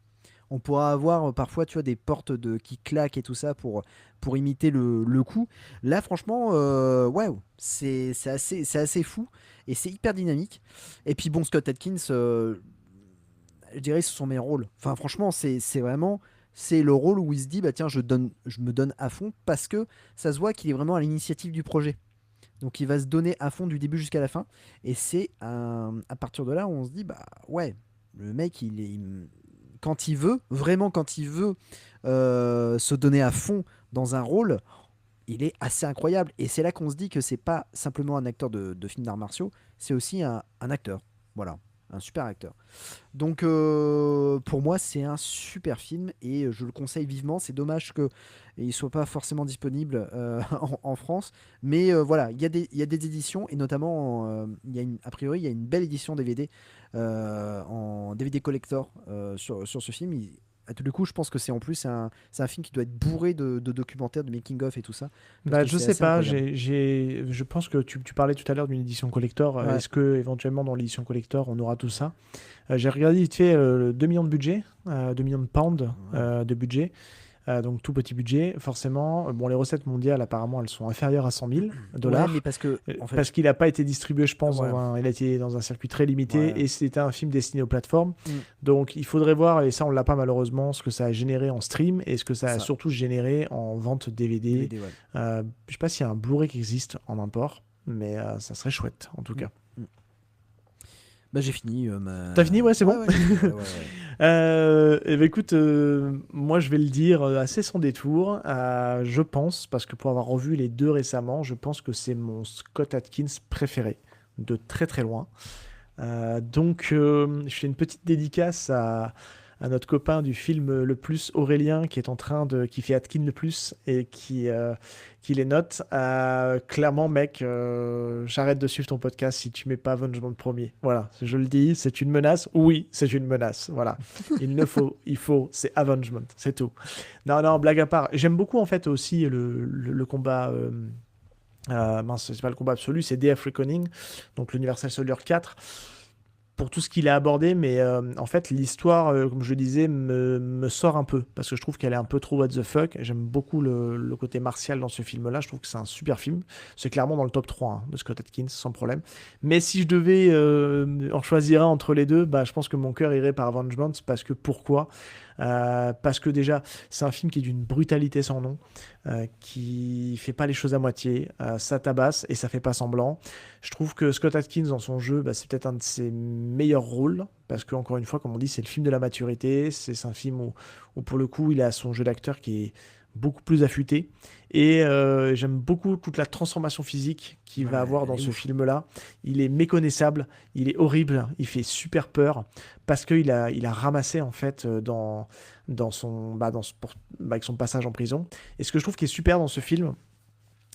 On pourra avoir parfois, tu vois, des portes qui claquent et tout ça pour imiter le coup. Là, franchement, c'est assez fou et c'est hyper dynamique. Et puis bon, Scott Adkins, je dirais, ce sont mes rôles. Enfin, franchement, c'est vraiment... C'est le rôle où il se dit bah tiens, je me donne à fond, parce que ça se voit qu'il est vraiment à l'initiative du projet. Donc il va se donner à fond du début jusqu'à la fin, et c'est à partir de là où on se dit bah ouais, le mec quand il veut se donner à fond dans un rôle, il est assez incroyable. Et c'est là qu'on se dit que c'est pas simplement un acteur de films d'arts martiaux, c'est aussi un acteur. Voilà. Un super acteur. Donc pour moi c'est un super film et je le conseille vivement. C'est dommage qu'il ne soit pas forcément disponible en France, mais voilà, il y a des éditions, et notamment a priori il y a une belle édition DVD en DVD collector sur ce film. À tous les coups, je pense que c'est un film qui doit être bourré de documentaires, de making-of et tout ça. Je sais pas, je pense que tu parlais tout à l'heure d'une édition collector. Ouais. Est-ce que éventuellement dans l'édition collector on aura tout ça? J'ai regardé vite fait 2 millions de budget, 2 millions de pounds de budget. Donc tout petit budget, forcément. Bon, les recettes mondiales, apparemment, elles sont inférieures à 100 000 $. Ouais, mais parce qu'il n'a pas été distribué, je pense, il a été dans un circuit très limité, et c'était un film destiné aux plateformes. Donc il faudrait voir, et ça on l'a pas malheureusement, ce que ça a généré en stream et ce que ça a surtout généré en vente DVD. Je sais pas s'il y a un Blu-ray qui existe en import, mais ça serait chouette en tout cas. J'ai fini. T'as fini? Ouais, c'est bon. Ouais. Écoute, moi je vais le dire assez sans détour. Je pense, parce que pour avoir revu les 2 récemment, je pense que c'est mon Scott Adkins préféré, de très très loin. Donc je fais une petite dédicace à notre copain du film Le Plus, Aurélien, qui fait Atkin Le Plus et qui les note. Clairement, mec, j'arrête de suivre ton podcast si tu mets pas Avengement premier. Voilà, je le dis, c'est une menace. Oui, c'est une menace. Voilà, c'est Avengement, c'est tout. Non, blague à part. J'aime beaucoup en fait aussi le combat. C'est pas le combat absolu, c'est Day of Reckoning, donc l'Universal Soldier 4. Pour tout ce qu'il a abordé, mais en fait l'histoire, comme je le disais, me sort un peu, parce que je trouve qu'elle est un peu trop what the fuck. J'aime beaucoup le côté martial dans ce film là, je trouve que c'est un super film. C'est clairement dans le top 3 de Scott Adkins sans problème, mais si je devais en choisir un entre les deux, je pense que mon cœur irait par Avengement. Parce que déjà c'est un film qui est d'une brutalité sans nom, qui fait pas les choses à moitié, ça tabasse et ça fait pas semblant. Je trouve que Scott Adkins dans son jeu, c'est peut-être un de ses meilleurs rôles, parce que encore une fois, comme on dit, c'est le film de la maturité. C'est un film où pour le coup il a son jeu d'acteur qui est beaucoup plus affûté, et j'aime beaucoup toute la transformation physique qu'il va avoir dans ce film-là. Il est méconnaissable, il est horrible, il fait super peur, parce qu'il a ramassé en fait avec son passage en prison. Et ce que je trouve qui est super dans ce film,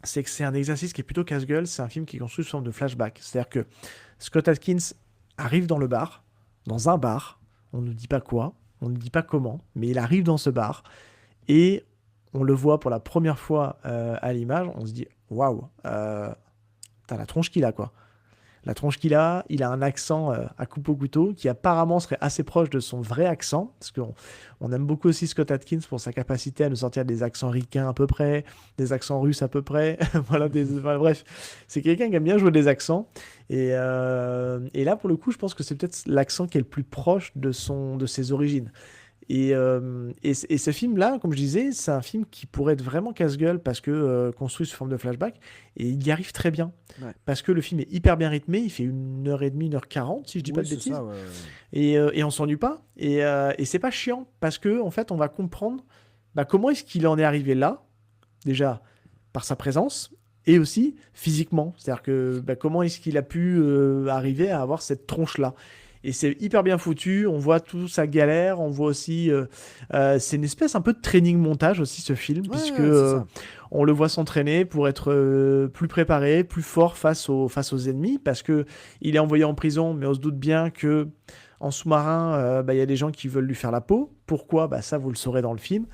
c'est que c'est un exercice qui est plutôt casse-gueule. C'est un film qui est construit sous forme de flashback. C'est-à-dire que Scott Adkins arrive dans un bar, on ne dit pas quoi, on ne dit pas comment, mais il arrive dans ce bar et on le voit pour la première fois à l'image, on se dit waouh, t'as la tronche qu'il a quoi. La tronche qu'il a, il a un accent à coupe au couteau qui apparemment serait assez proche de son vrai accent, parce qu'on aime beaucoup aussi Scott Adkins pour sa capacité à nous sortir des accents ricains à peu près, des accents russes à peu près, voilà, bref, c'est quelqu'un qui aime bien jouer des accents, et là pour le coup je pense que c'est peut-être l'accent qui est le plus proche de ses origines. Et ce film-là, comme je disais, c'est un film qui pourrait être vraiment casse-gueule parce que construit sous forme de flashback, et il y arrive très bien. Ouais. Parce que le film est hyper bien rythmé, il fait 1h30, 1h40, si je dis pas de bêtises. Ça, ouais. Et on s'ennuie pas. Et c'est pas chiant, parce que en fait, on va comprendre comment est-ce qu'il en est arrivé là, déjà par sa présence, et aussi physiquement. C'est-à-dire que comment est-ce qu'il a pu arriver à avoir cette tronche-là. Et c'est hyper bien foutu, on voit toute sa galère, on voit aussi... c'est une espèce un peu de training montage aussi, ce film, ouais, puisque on le voit s'entraîner pour être plus préparé, plus fort face aux ennemis, parce qu'il est envoyé en prison, mais on se doute bien qu'en sous-marin, y a des gens qui veulent lui faire la peau. Pourquoi ? Ça, vous le saurez dans le film.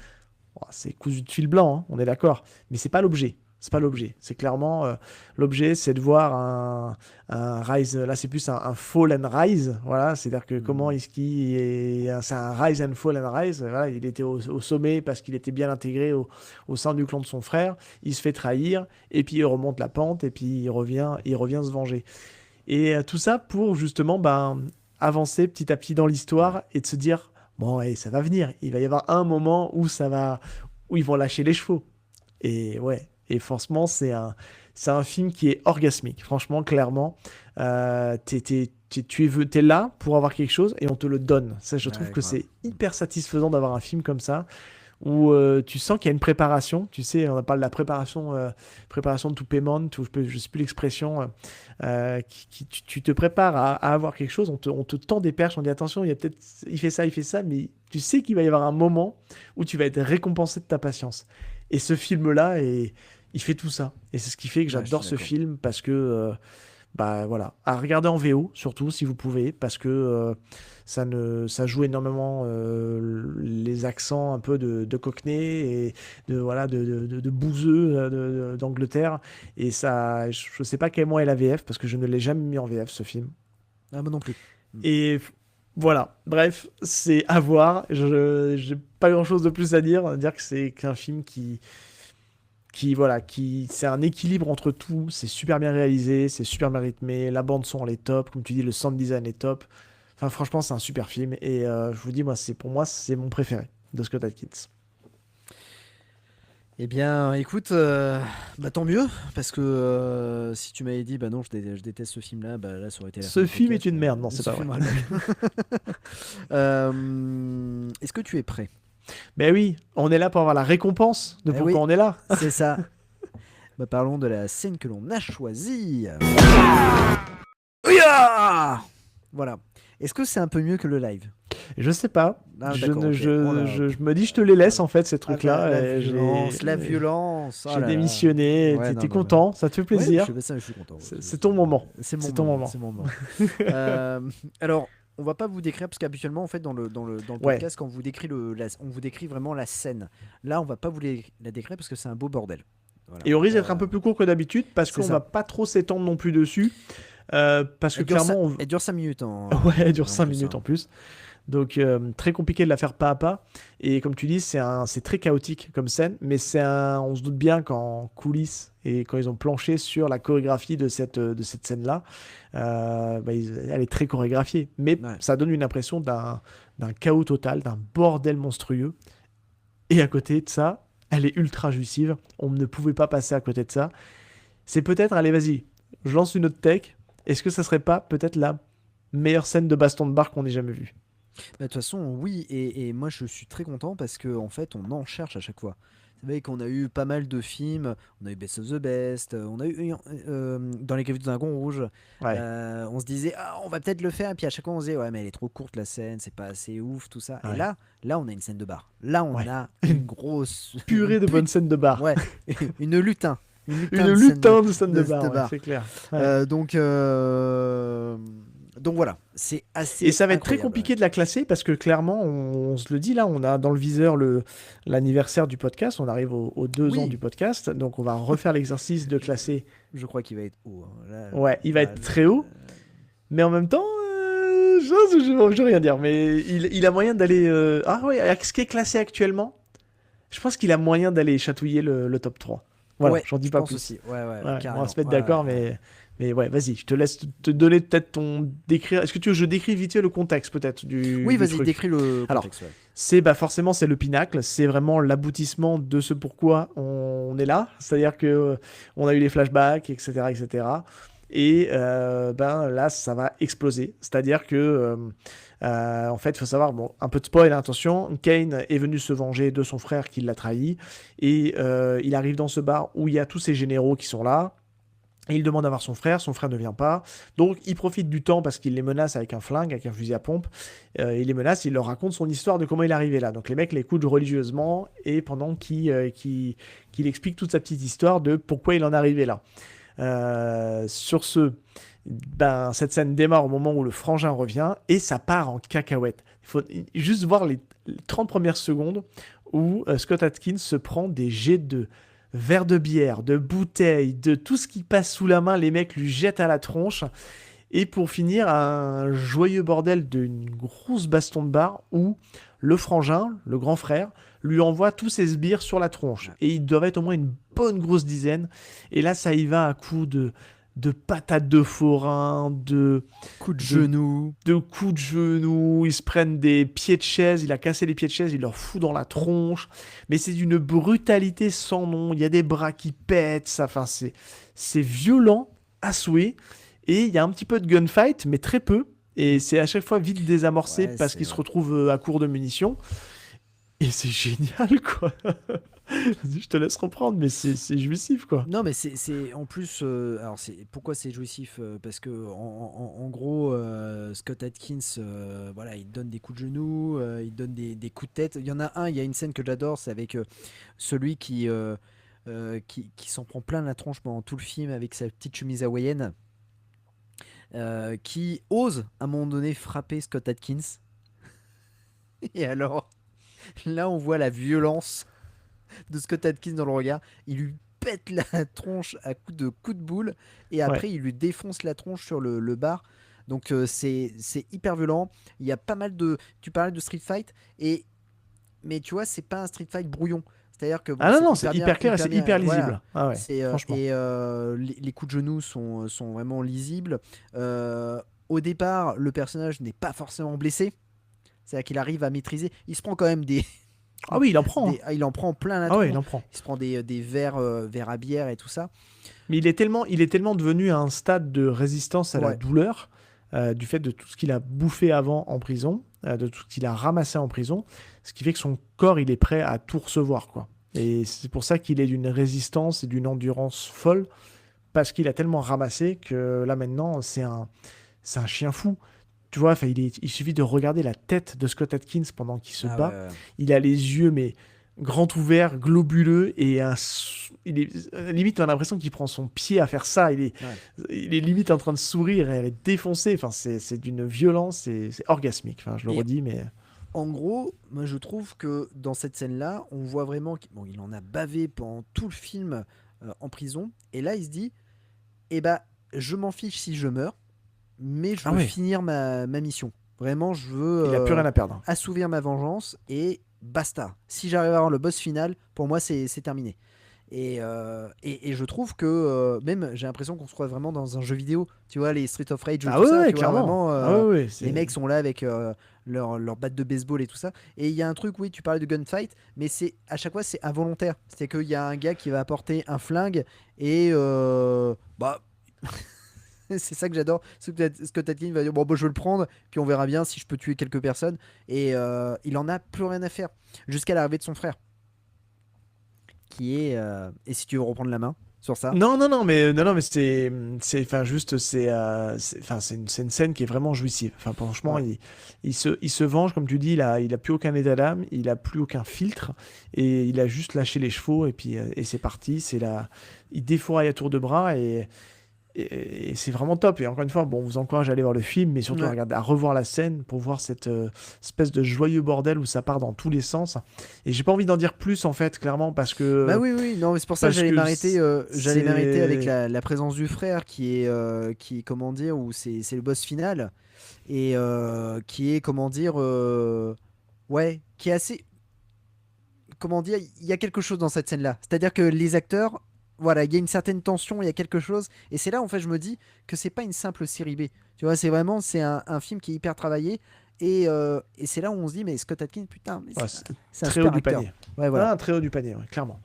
C'est cousu de fil blanc, hein, on est d'accord, mais c'est pas l'objet. C'est pas l'objet. C'est clairement l'objet, c'est de voir un rise. Là, c'est plus un fall and rise. Voilà, c'est-à-dire que comment est-ce qu'il est. C'est un rise and fall and rise. Voilà, il était au sommet parce qu'il était bien intégré au sein du clan de son frère. Il se fait trahir et puis il remonte la pente et puis il revient se venger. Et tout ça pour justement avancer petit à petit dans l'histoire et de se dire bon, ça va venir. Il va y avoir un moment où ils vont lâcher les chevaux. Et ouais. Et franchement, c'est un film qui est orgasmique. Franchement, clairement, t'es là pour avoir quelque chose et on te le donne. Ça, je trouve que c'est hyper satisfaisant d'avoir un film comme ça où tu sens qu'il y a une préparation. Tu sais, on parle de la préparation de tout paiement, je sais plus l'expression. Tu te prépares à avoir quelque chose. On te tend des perches. On dit attention, il fait ça, mais tu sais qu'il va y avoir un moment où tu vas être récompensé de ta patience. Et ce film-là, il fait tout ça. Et c'est ce qui fait que j'adore ce film parce que, voilà, à regarder en VO, surtout, si vous pouvez, parce que ça joue énormément les accents un peu de Cockney et de bouseux d'Angleterre. Et ça, je sais pas quel mois est la VF, parce que je ne l'ai jamais mis en VF, ce film. Ah, moi non plus. Et... voilà, bref, c'est à voir. J'ai pas grand-chose de plus à dire que c'est qu'un film qui c'est un équilibre entre tout. C'est super bien réalisé, c'est super bien rythmé, la bande son elle est top, comme tu dis, le sound design est top. Enfin, franchement, c'est un super film et je vous dis, pour moi, c'est mon préféré de Scott Adkins. Eh bien, écoute, tant mieux, parce que si tu m'avais dit, non, je déteste ce film-là, là, ça aurait été... Ce film est une merde, non, c'est pas vrai. Est-ce que tu es prêt ? Ben oui, on est là pour avoir la récompense de pourquoi on est là. C'est ça. Parlons de la scène que l'on a choisie. Voilà. Est-ce que c'est un peu mieux que le live ? Je sais pas. Je me dis, je te les laisse en fait, ces trucs-là. La violence. J'ai démissionné. T'es content, ça te fait plaisir. Je suis content. C'est ton moment. C'est mon moment. Alors, on va pas vous décrire parce qu'habituellement, en fait, dans le podcast, quand on vous décrit on vous décrit vraiment la scène. Là, on va pas vous la décrire parce que c'est un beau bordel. Voilà. Et on risque d'être un peu plus court que d'habitude parce qu'on va pas trop s'étendre non plus dessus. Parce que clairement, elle dure 5 minutes. Ouais, elle dure 5 minutes en plus. Donc très compliqué de la faire pas à pas. Et comme tu dis, c'est très chaotique comme scène, mais on se doute bien qu'en coulisses et quand ils ont planché sur la chorégraphie de cette scène-là, elle est très chorégraphiée. Mais ça donne une impression d'un chaos total, d'un bordel monstrueux. Et à côté de ça, elle est ultra jouissive. On ne pouvait pas passer à côté de ça. C'est peut-être, allez vas-y, je lance une autre tech. Est-ce que ça serait pas peut-être la meilleure scène de baston de bar qu'on ait jamais vue ? De toute façon, oui, et moi je suis très content parce qu'en fait on en cherche à chaque fois. C'est vrai qu'on a eu pas mal de films, on a eu Best of the Best, on a eu dans les Griffes du Dragon Rouge, on se disait on va peut-être le faire, et puis à chaque fois on se disait mais elle est trop courte la scène, c'est pas assez ouf, tout ça. Et là on a une scène de bar. Là on a une grosse purée de bonnes scènes de bar. Ouais, une lutin. Une lutin de scène de bar. C'est clair. Donc voilà, c'est assez. Et ça va être incroyable. très compliqué de la classer parce que clairement, on se le dit là, on a dans le viseur l'anniversaire du podcast, on arrive aux 2 ans du podcast, donc on va refaire l'exercice de classer. Je crois qu'il va être haut. Hein. Là, il va être très haut, mais en même temps, je veux rien dire, mais il a moyen d'aller. Avec ce qui est classé actuellement, je pense qu'il a moyen d'aller chatouiller le top 3. Voilà, j'en dis pas plus. Aussi. Ouais, on va se mettre d'accord, mais ouais, vas-y, je te laisse te donner peut-être décrire. Est-ce que tu veux que je décris vite fait le contexte peut-être Oui, vas-y, décris le contexte. Alors, forcément c'est le pinacle, c'est vraiment l'aboutissement de ce pourquoi on est là. C'est-à-dire que on a eu les flashbacks, etc., etc. Et là, ça va exploser. C'est-à-dire que en fait, il faut savoir, un peu de spoil, attention, Kane est venu se venger de son frère qui l'a trahi, et il arrive dans ce bar où il y a tous ces généraux qui sont là, et il demande à voir son frère ne vient pas, donc il profite du temps parce qu'il les menace avec un flingue, avec un fusil à pompe, il les menace, il leur raconte son histoire de comment il est arrivé là, donc les mecs l'écoutent religieusement, et pendant qu'il explique toute sa petite histoire de pourquoi il en est arrivé là. Sur ce, cette scène démarre au moment où le frangin revient et ça part en cacahuète. Il faut juste voir les 30 premières secondes où Scott Adkins se prend des jets de verres de bière, de bouteilles, de tout ce qui passe sous la main, les mecs lui jettent à la tronche, et pour finir un joyeux bordel d'une grosse baston de bar où le frangin, le grand frère, lui envoie tous ses sbires sur la tronche. Et ils doivent être au moins une bonne grosse dizaine. Et là, ça y va à coups de patates de forain, de coups de genoux. De coups de genoux. Ils se prennent des pieds de chaise. Il a cassé les pieds de chaise. Il leur fout dans la tronche. Mais c'est d'une brutalité sans nom. Il y a des bras qui pètent. Enfin, c'est violent à souhait. Et il y a un petit peu de gunfight, mais très peu. Et c'est à chaque fois vite désamorcé parce qu'il se retrouve à court de munitions. Et c'est génial, quoi. Je te laisse reprendre, mais c'est jouissif, quoi. Non, mais c'est en plus. Alors, pourquoi c'est jouissif parce que en gros, Scott Adkins, il donne des coups de genoux, il donne des coups de tête. Il y en a une scène que j'adore, c'est avec celui qui s'en prend plein la tronche pendant tout le film avec sa petite chemise hawaïenne, qui ose à un moment donné frapper Scott Adkins. Et alors, là, on voit la violence de Scott Adkins dans le regard. Il lui pète la tronche à coups de boule, et après il lui défonce la tronche sur le bar. Donc c'est hyper violent. Il y a pas mal de... Tu parlais de Street Fight, mais tu vois, c'est pas un Street Fight brouillon. C'est-à-dire que c'est hyper clair, c'est hyper lisible. Voilà. Franchement. Et les coups de genoux sont vraiment lisibles. Au départ, le personnage n'est pas forcément blessé. C'est-à-dire qu'il arrive à maîtriser. Il se prend quand même des... Ah oui, il en prend. Il en prend plein la tronche. Ah oui, il en prend. Il se prend des verres à bière et tout ça. Mais il est tellement devenu à un stade de résistance à la douleur, du fait de tout ce qu'il a bouffé avant en prison, de tout ce qu'il a ramassé en prison, ce qui fait que son corps, il est prêt à tout recevoir, quoi. Et c'est pour ça qu'il est d'une résistance et d'une endurance folle, parce qu'il a tellement ramassé que là maintenant, c'est un chien fou. Tu vois, il suffit de regarder la tête de Scott Adkins pendant qu'il se bat. Ouais. Il a les yeux, mais grands ouverts, globuleux, et limite, on a l'impression qu'il prend son pied à faire ça. Il est limite en train de sourire et elle est défoncée. Enfin, c'est d'une violence, c'est orgasmique. Enfin, je le redis, mais... En gros, moi, je trouve que dans cette scène-là, on voit vraiment qu'il en a bavé pendant tout le film en prison. Et là, il se dit, je m'en fiche si je meurs, mais je veux finir ma mission. Vraiment, je veux il a plus rien à perdre. Assouvir ma vengeance et basta. Si j'arrive à avoir le boss final, pour moi, c'est terminé. Et je trouve que même, j'ai l'impression qu'on se croit vraiment dans un jeu vidéo. Tu vois, les Street of Rage, clairement. Les mecs sont là avec leur batte de baseball et tout ça. Et il y a un truc, tu parlais de gunfight, mais à chaque fois, c'est involontaire. C'est qu'il y a un gars qui va apporter un flingue et c'est ça que j'adore. Scott Adkins va dire je vais le prendre, puis on verra bien si je peux tuer quelques personnes. Et il en a plus rien à faire jusqu'à l'arrivée de son frère, qui est et si tu veux reprendre la main. sur ça. Non, mais enfin juste c'est une scène qui est vraiment jouissive. Enfin franchement, il se venge comme tu dis, il a plus aucun état d'âme, il a plus aucun filtre et il a juste lâché les chevaux et puis et c'est parti, il défouraille à tour de bras et c'est vraiment top. Et encore une fois, bon, on vous encourage à aller voir le film, mais surtout à revoir la scène pour voir cette espèce de joyeux bordel où ça part dans tous les sens. Et j'ai pas envie d'en dire plus en fait, clairement, parce que. Bah oui, non, mais c'est pour ça que j'allais m'arrêter. J'allais m'arrêter avec la présence du frère qui est comment dire, où c'est le boss final et qui est comment dire, qui est assez. Comment dire, il y a quelque chose dans cette scène-là. C'est-à-dire que les acteurs. Voilà, il y a une certaine tension, il y a quelque chose. Et c'est là, en fait, je me dis que c'est pas une simple série B. Tu vois, c'est un film qui est hyper travaillé. Et c'est là où on se dit, mais Scott Adkins, putain, mais c'est un très super haut du acteur. panier. Ouais, voilà. Très haut du panier, clairement.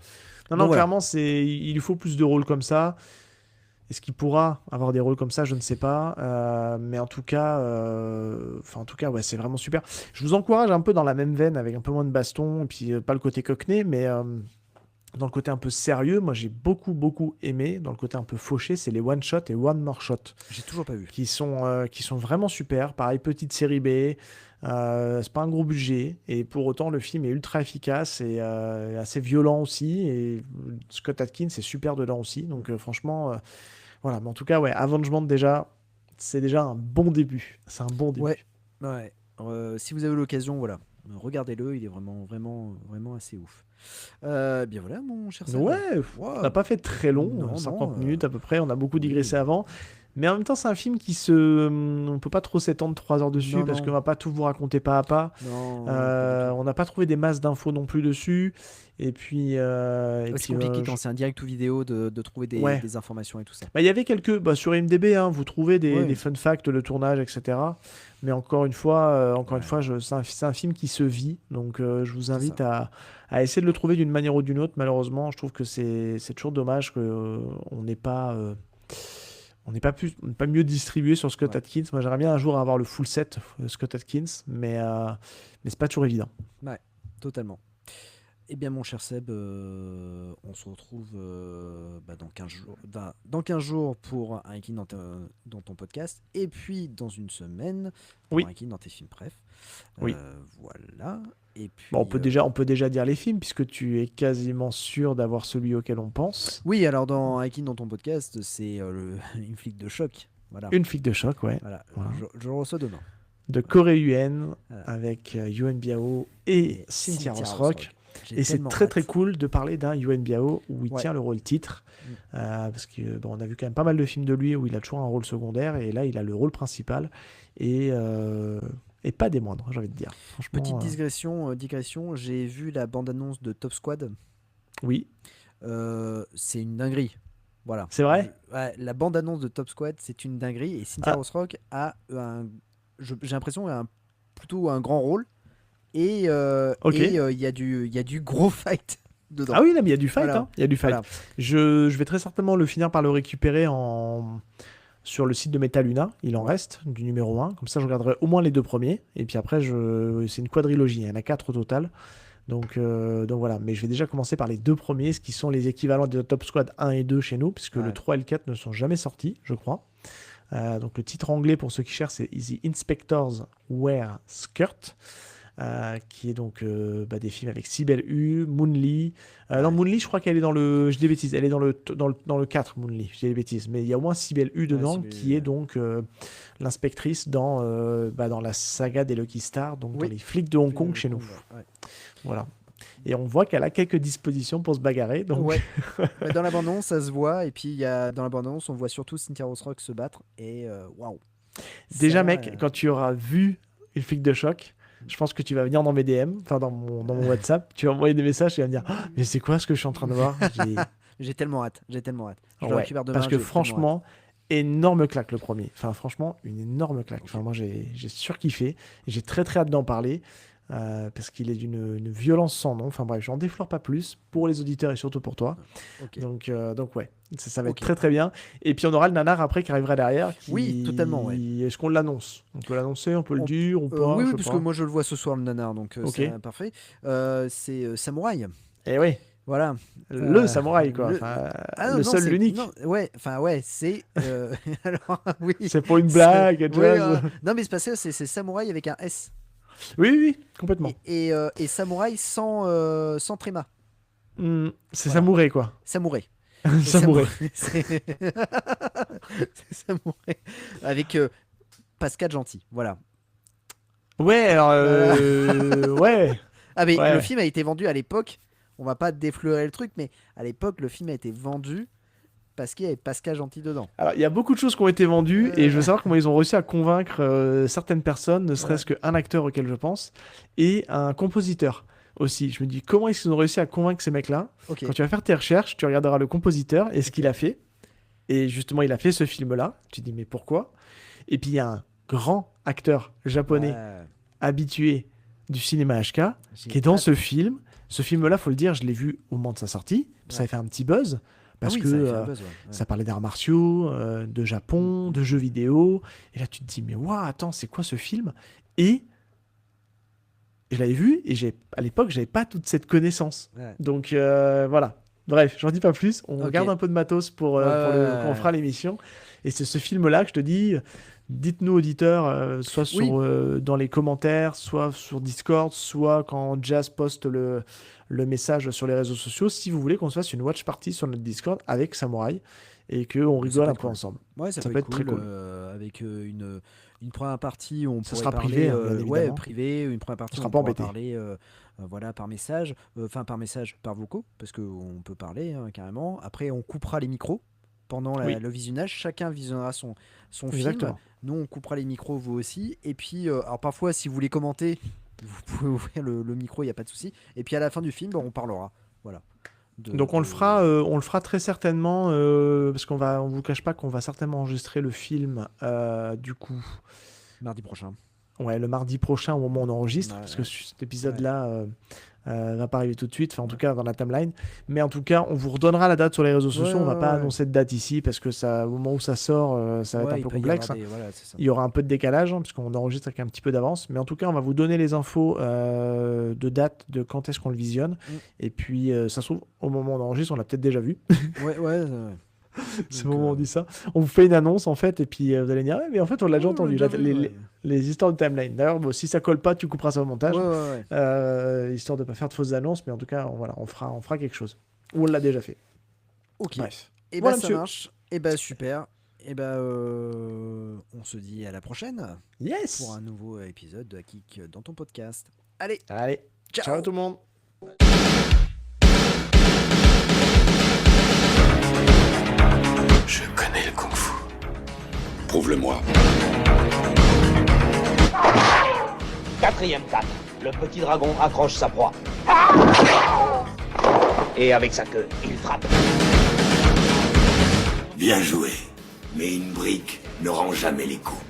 Non, clairement, il lui faut plus de rôles comme ça. Est-ce qu'il pourra avoir des rôles comme ça? Je ne sais pas. Mais en tout cas, c'est vraiment super. Je vous encourage un peu dans la même veine, avec un peu moins de baston, et puis pas le côté cockney, mais... dans le côté un peu sérieux, moi j'ai beaucoup aimé. Dans le côté un peu fauché, c'est les One Shot et One More Shot. J'ai toujours pas vu. Qui sont vraiment super. Pareil, petite série B. C'est pas un gros budget. Et pour autant, le film est ultra efficace et assez violent aussi. Et Scott Adkins est super dedans aussi. Donc franchement, voilà. Mais en tout cas, Avengement déjà, c'est déjà un bon début. C'est un bon début. Ouais. Si vous avez l'occasion, voilà. Regardez-le, il est vraiment assez ouf. Bien voilà, mon cher Sam. On n'a pas fait très long, 50 minutes à peu près. On a beaucoup digressé avant. Mais en même temps, c'est un film on peut pas trop s'étendre 3 heures dessus parce qu'on va pas tout vous raconter pas à pas. On n'a pas trouvé des masses d'infos non plus dessus. Et puis, c'est compliqué quand c'est un direct ou vidéo de trouver des informations et tout ça. Il y avait quelques sur IMDb, vous trouvez des fun facts, le tournage, etc. Mais encore une fois, c'est un film qui se vit. Donc, je vous invite à essayer de le trouver d'une manière ou d'une autre. Malheureusement, je trouve que c'est toujours dommage qu'on n'ait pas. On n'est pas mieux distribué sur Scott Adkins. Moi, j'aimerais bien un jour avoir le full set Scott Adkins, mais c'est pas toujours évident. Ouais, totalement. Eh bien, mon cher Seb, on se retrouve dans 15 jours pour un ranking dans ton podcast, et puis dans une semaine pour un ranking dans tes films préf. Voilà. Et puis, on peut déjà dire les films, puisque tu es quasiment sûr d'avoir celui auquel on pense. Oui, alors dans ranking dans ton podcast, c'est une flic de choc. Voilà. Une flic de choc, ouais. Voilà. Je le reçois demain. De Corey Yuen, avec Yuen Biao et Cynthia Rothrock. Et c'est très cool de parler d'un Yuen Biao où il tient le rôle titre, parce que on a vu quand même pas mal de films de lui où il a toujours un rôle secondaire, et là il a le rôle principal et pas des moindres, j'ai envie de dire. Petite digression, j'ai vu la bande-annonce de Top Squad. Oui. C'est une dinguerie. Voilà. C'est vrai. La bande-annonce de Top Squad, c'est une dinguerie, et Cynthia Rothrock a j'ai l'impression plutôt un grand rôle. Et il y a du gros fight dedans. Ah oui, là, mais il y a du fight. Voilà. Il y a du fight. Voilà. Je vais très certainement finir par le récupérer sur le site de Metaluna. Il en reste du numéro 1. Comme ça, je regarderai au moins les 2 premiers. Et puis après, c'est une quadrilogie. Il y en a 4 au total. Donc voilà. Mais je vais déjà commencer par les 2 premiers, ce qui sont les équivalents de Top Squad 1 et 2 chez nous, puisque le 3 et le 4 ne sont jamais sortis, je crois. Donc le titre anglais, pour ceux qui cherchent, c'est The Inspectors Wear Skirt. Qui est donc des films avec Sibel U, Moon Lee. Non, Moon Lee, je crois qu'elle est dans le... Je dis des bêtises, elle est dans le 4, Moon Lee, je dis des bêtises. Mais il y a au moins Sibel U dedans, qui est donc l'inspectrice dans la saga des Lucky Stars, donc dans les flics de Hong Kong chez nous. Voilà. Et on voit qu'elle a quelques dispositions pour se bagarrer. Donc... Dans la bande-annonce, ça se voit. Et puis, dans la bande-annonce, on voit surtout Cynthia Rothrock se battre. Et waouh. Déjà, mec, quand tu auras vu une flic de choc, je pense que tu vas venir dans mes DM, enfin dans mon WhatsApp, tu vas envoyer des messages, tu vas me dire mais c'est quoi ce que je suis en train de voir? J'ai tellement hâte. Je le récupère demain. Parce que franchement, énorme claque le premier. Enfin franchement, une énorme claque. Enfin moi j'ai surkiffé. J'ai très hâte d'en parler. Parce qu'il est d'une violence sans nom. Enfin bref, j'en déflore pas plus pour les auditeurs et surtout pour toi. Donc ouais, ça va être très bien. Et puis on aura le nanar après qui arrivera derrière. Oui, totalement. Est-ce qu'on l'annonce? On peut l'annoncer, on peut le dire, on peut. Oui, parce que moi je le vois ce soir le nanar, donc c'est parfait. C'est Samouraï. Et oui. Voilà. Le samouraï, quoi. Le seul, l'unique. Ouais, c'est. Alors, oui. C'est pour une blague, non, mais c'est parce que c'est samouraï avec un S. Oui, complètement. Et samouraï sans tréma. C'est samouraï, quoi. Samouraï. Samouraï. C'est samouraï. Avec Pascal Gentil, voilà. Ouais, alors. Ouais. Ah, mais le film a été vendu à l'époque. On va pas défleurer le truc, mais à l'époque, le film a été vendu parce qu'il y avait Pascal Gentil dedans. Alors, il y a beaucoup de choses qui ont été vendues et je veux savoir comment ils ont réussi à convaincre certaines personnes, ne serait-ce qu'un acteur auquel je pense, et un compositeur aussi. Je me dis, comment est-ce qu'ils ont réussi à convaincre ces mecs-là ? Quand tu vas faire tes recherches, tu regarderas le compositeur et ce qu'il a fait. Et justement, il a fait ce film-là. Tu te dis, mais pourquoi ? Et puis, il y a un grand acteur japonais habitué du cinéma HK qui est dans ce film. Ce film-là, faut le dire, je l'ai vu au moment de sa sortie. Ça a fait un petit buzz parce que ça parlait d'arts martiaux, de Japon, de jeux vidéo. Et là, tu te dis, mais waouh, attends, c'est quoi ce film ? Et je l'avais vu et à l'époque, j'avais pas toute cette connaissance. Donc voilà. Bref, j'en dis pas plus. On garde un peu de matos pour quand on fera l'émission. Et c'est ce film-là que je te dis. Dites-nous, auditeurs, soit dans les commentaires, soit sur Discord, soit quand Jazz poste le message sur les réseaux sociaux, si vous voulez qu'on se fasse une watch party sur notre Discord avec Samouraï et qu'on rigole un peu ensemble. Ouais, ça peut être très cool. Avec une première partie où on pourrait sera parler, privé, privé, une première partie où on pourra parler par message, par vocaux, parce qu'on peut parler carrément. Après, on coupera les micros. Pendant le visionnage, chacun visionnera son film. Nous, on coupera les micros, vous aussi. Et puis, alors parfois, si vous voulez commenter, vous pouvez ouvrir le micro, il n'y a pas de souci. Et puis, à la fin du film, on parlera. Voilà. Donc, on le fera très certainement, parce on vous cache pas qu'on va certainement enregistrer le film, du coup... Mardi prochain. Ouais, le mardi prochain, au moment où on enregistre, parce que cet épisode-là... va pas arriver tout de suite, enfin en tout cas dans la timeline, mais en tout cas on vous redonnera la date sur les réseaux sociaux. On va pas annoncer de date ici parce que au moment où ça sort, ça va être un peu complexe. Il y aura un peu de décalage puisqu'on enregistre avec un petit peu d'avance, mais en tout cas on va vous donner les infos de date, de quand est-ce qu'on le visionne, et puis ça se trouve au moment où on enregistre on l'a peut-être déjà vu. C'est le moment où on dit ça. On vous fait une annonce en fait, et puis vous allez dire mais en fait on l'a déjà entendu. Les histoires de timeline. D'ailleurs, si ça colle pas, tu couperas ça au montage, histoire de pas faire de fausses annonces. Mais en tout cas, on fera quelque chose. Ou on l'a déjà fait. Ok. Bref. Et voilà, ça marche. Et super. Et on se dit à la prochaine. Yes. Pour un nouveau épisode de Kick dans ton podcast. Allez. Ciao tout le monde. Je connais le kung-fu. Prouve-le-moi. 4e date. Le petit dragon accroche sa proie. Et avec sa queue, il frappe. Bien joué. Mais une brique ne rend jamais les coups.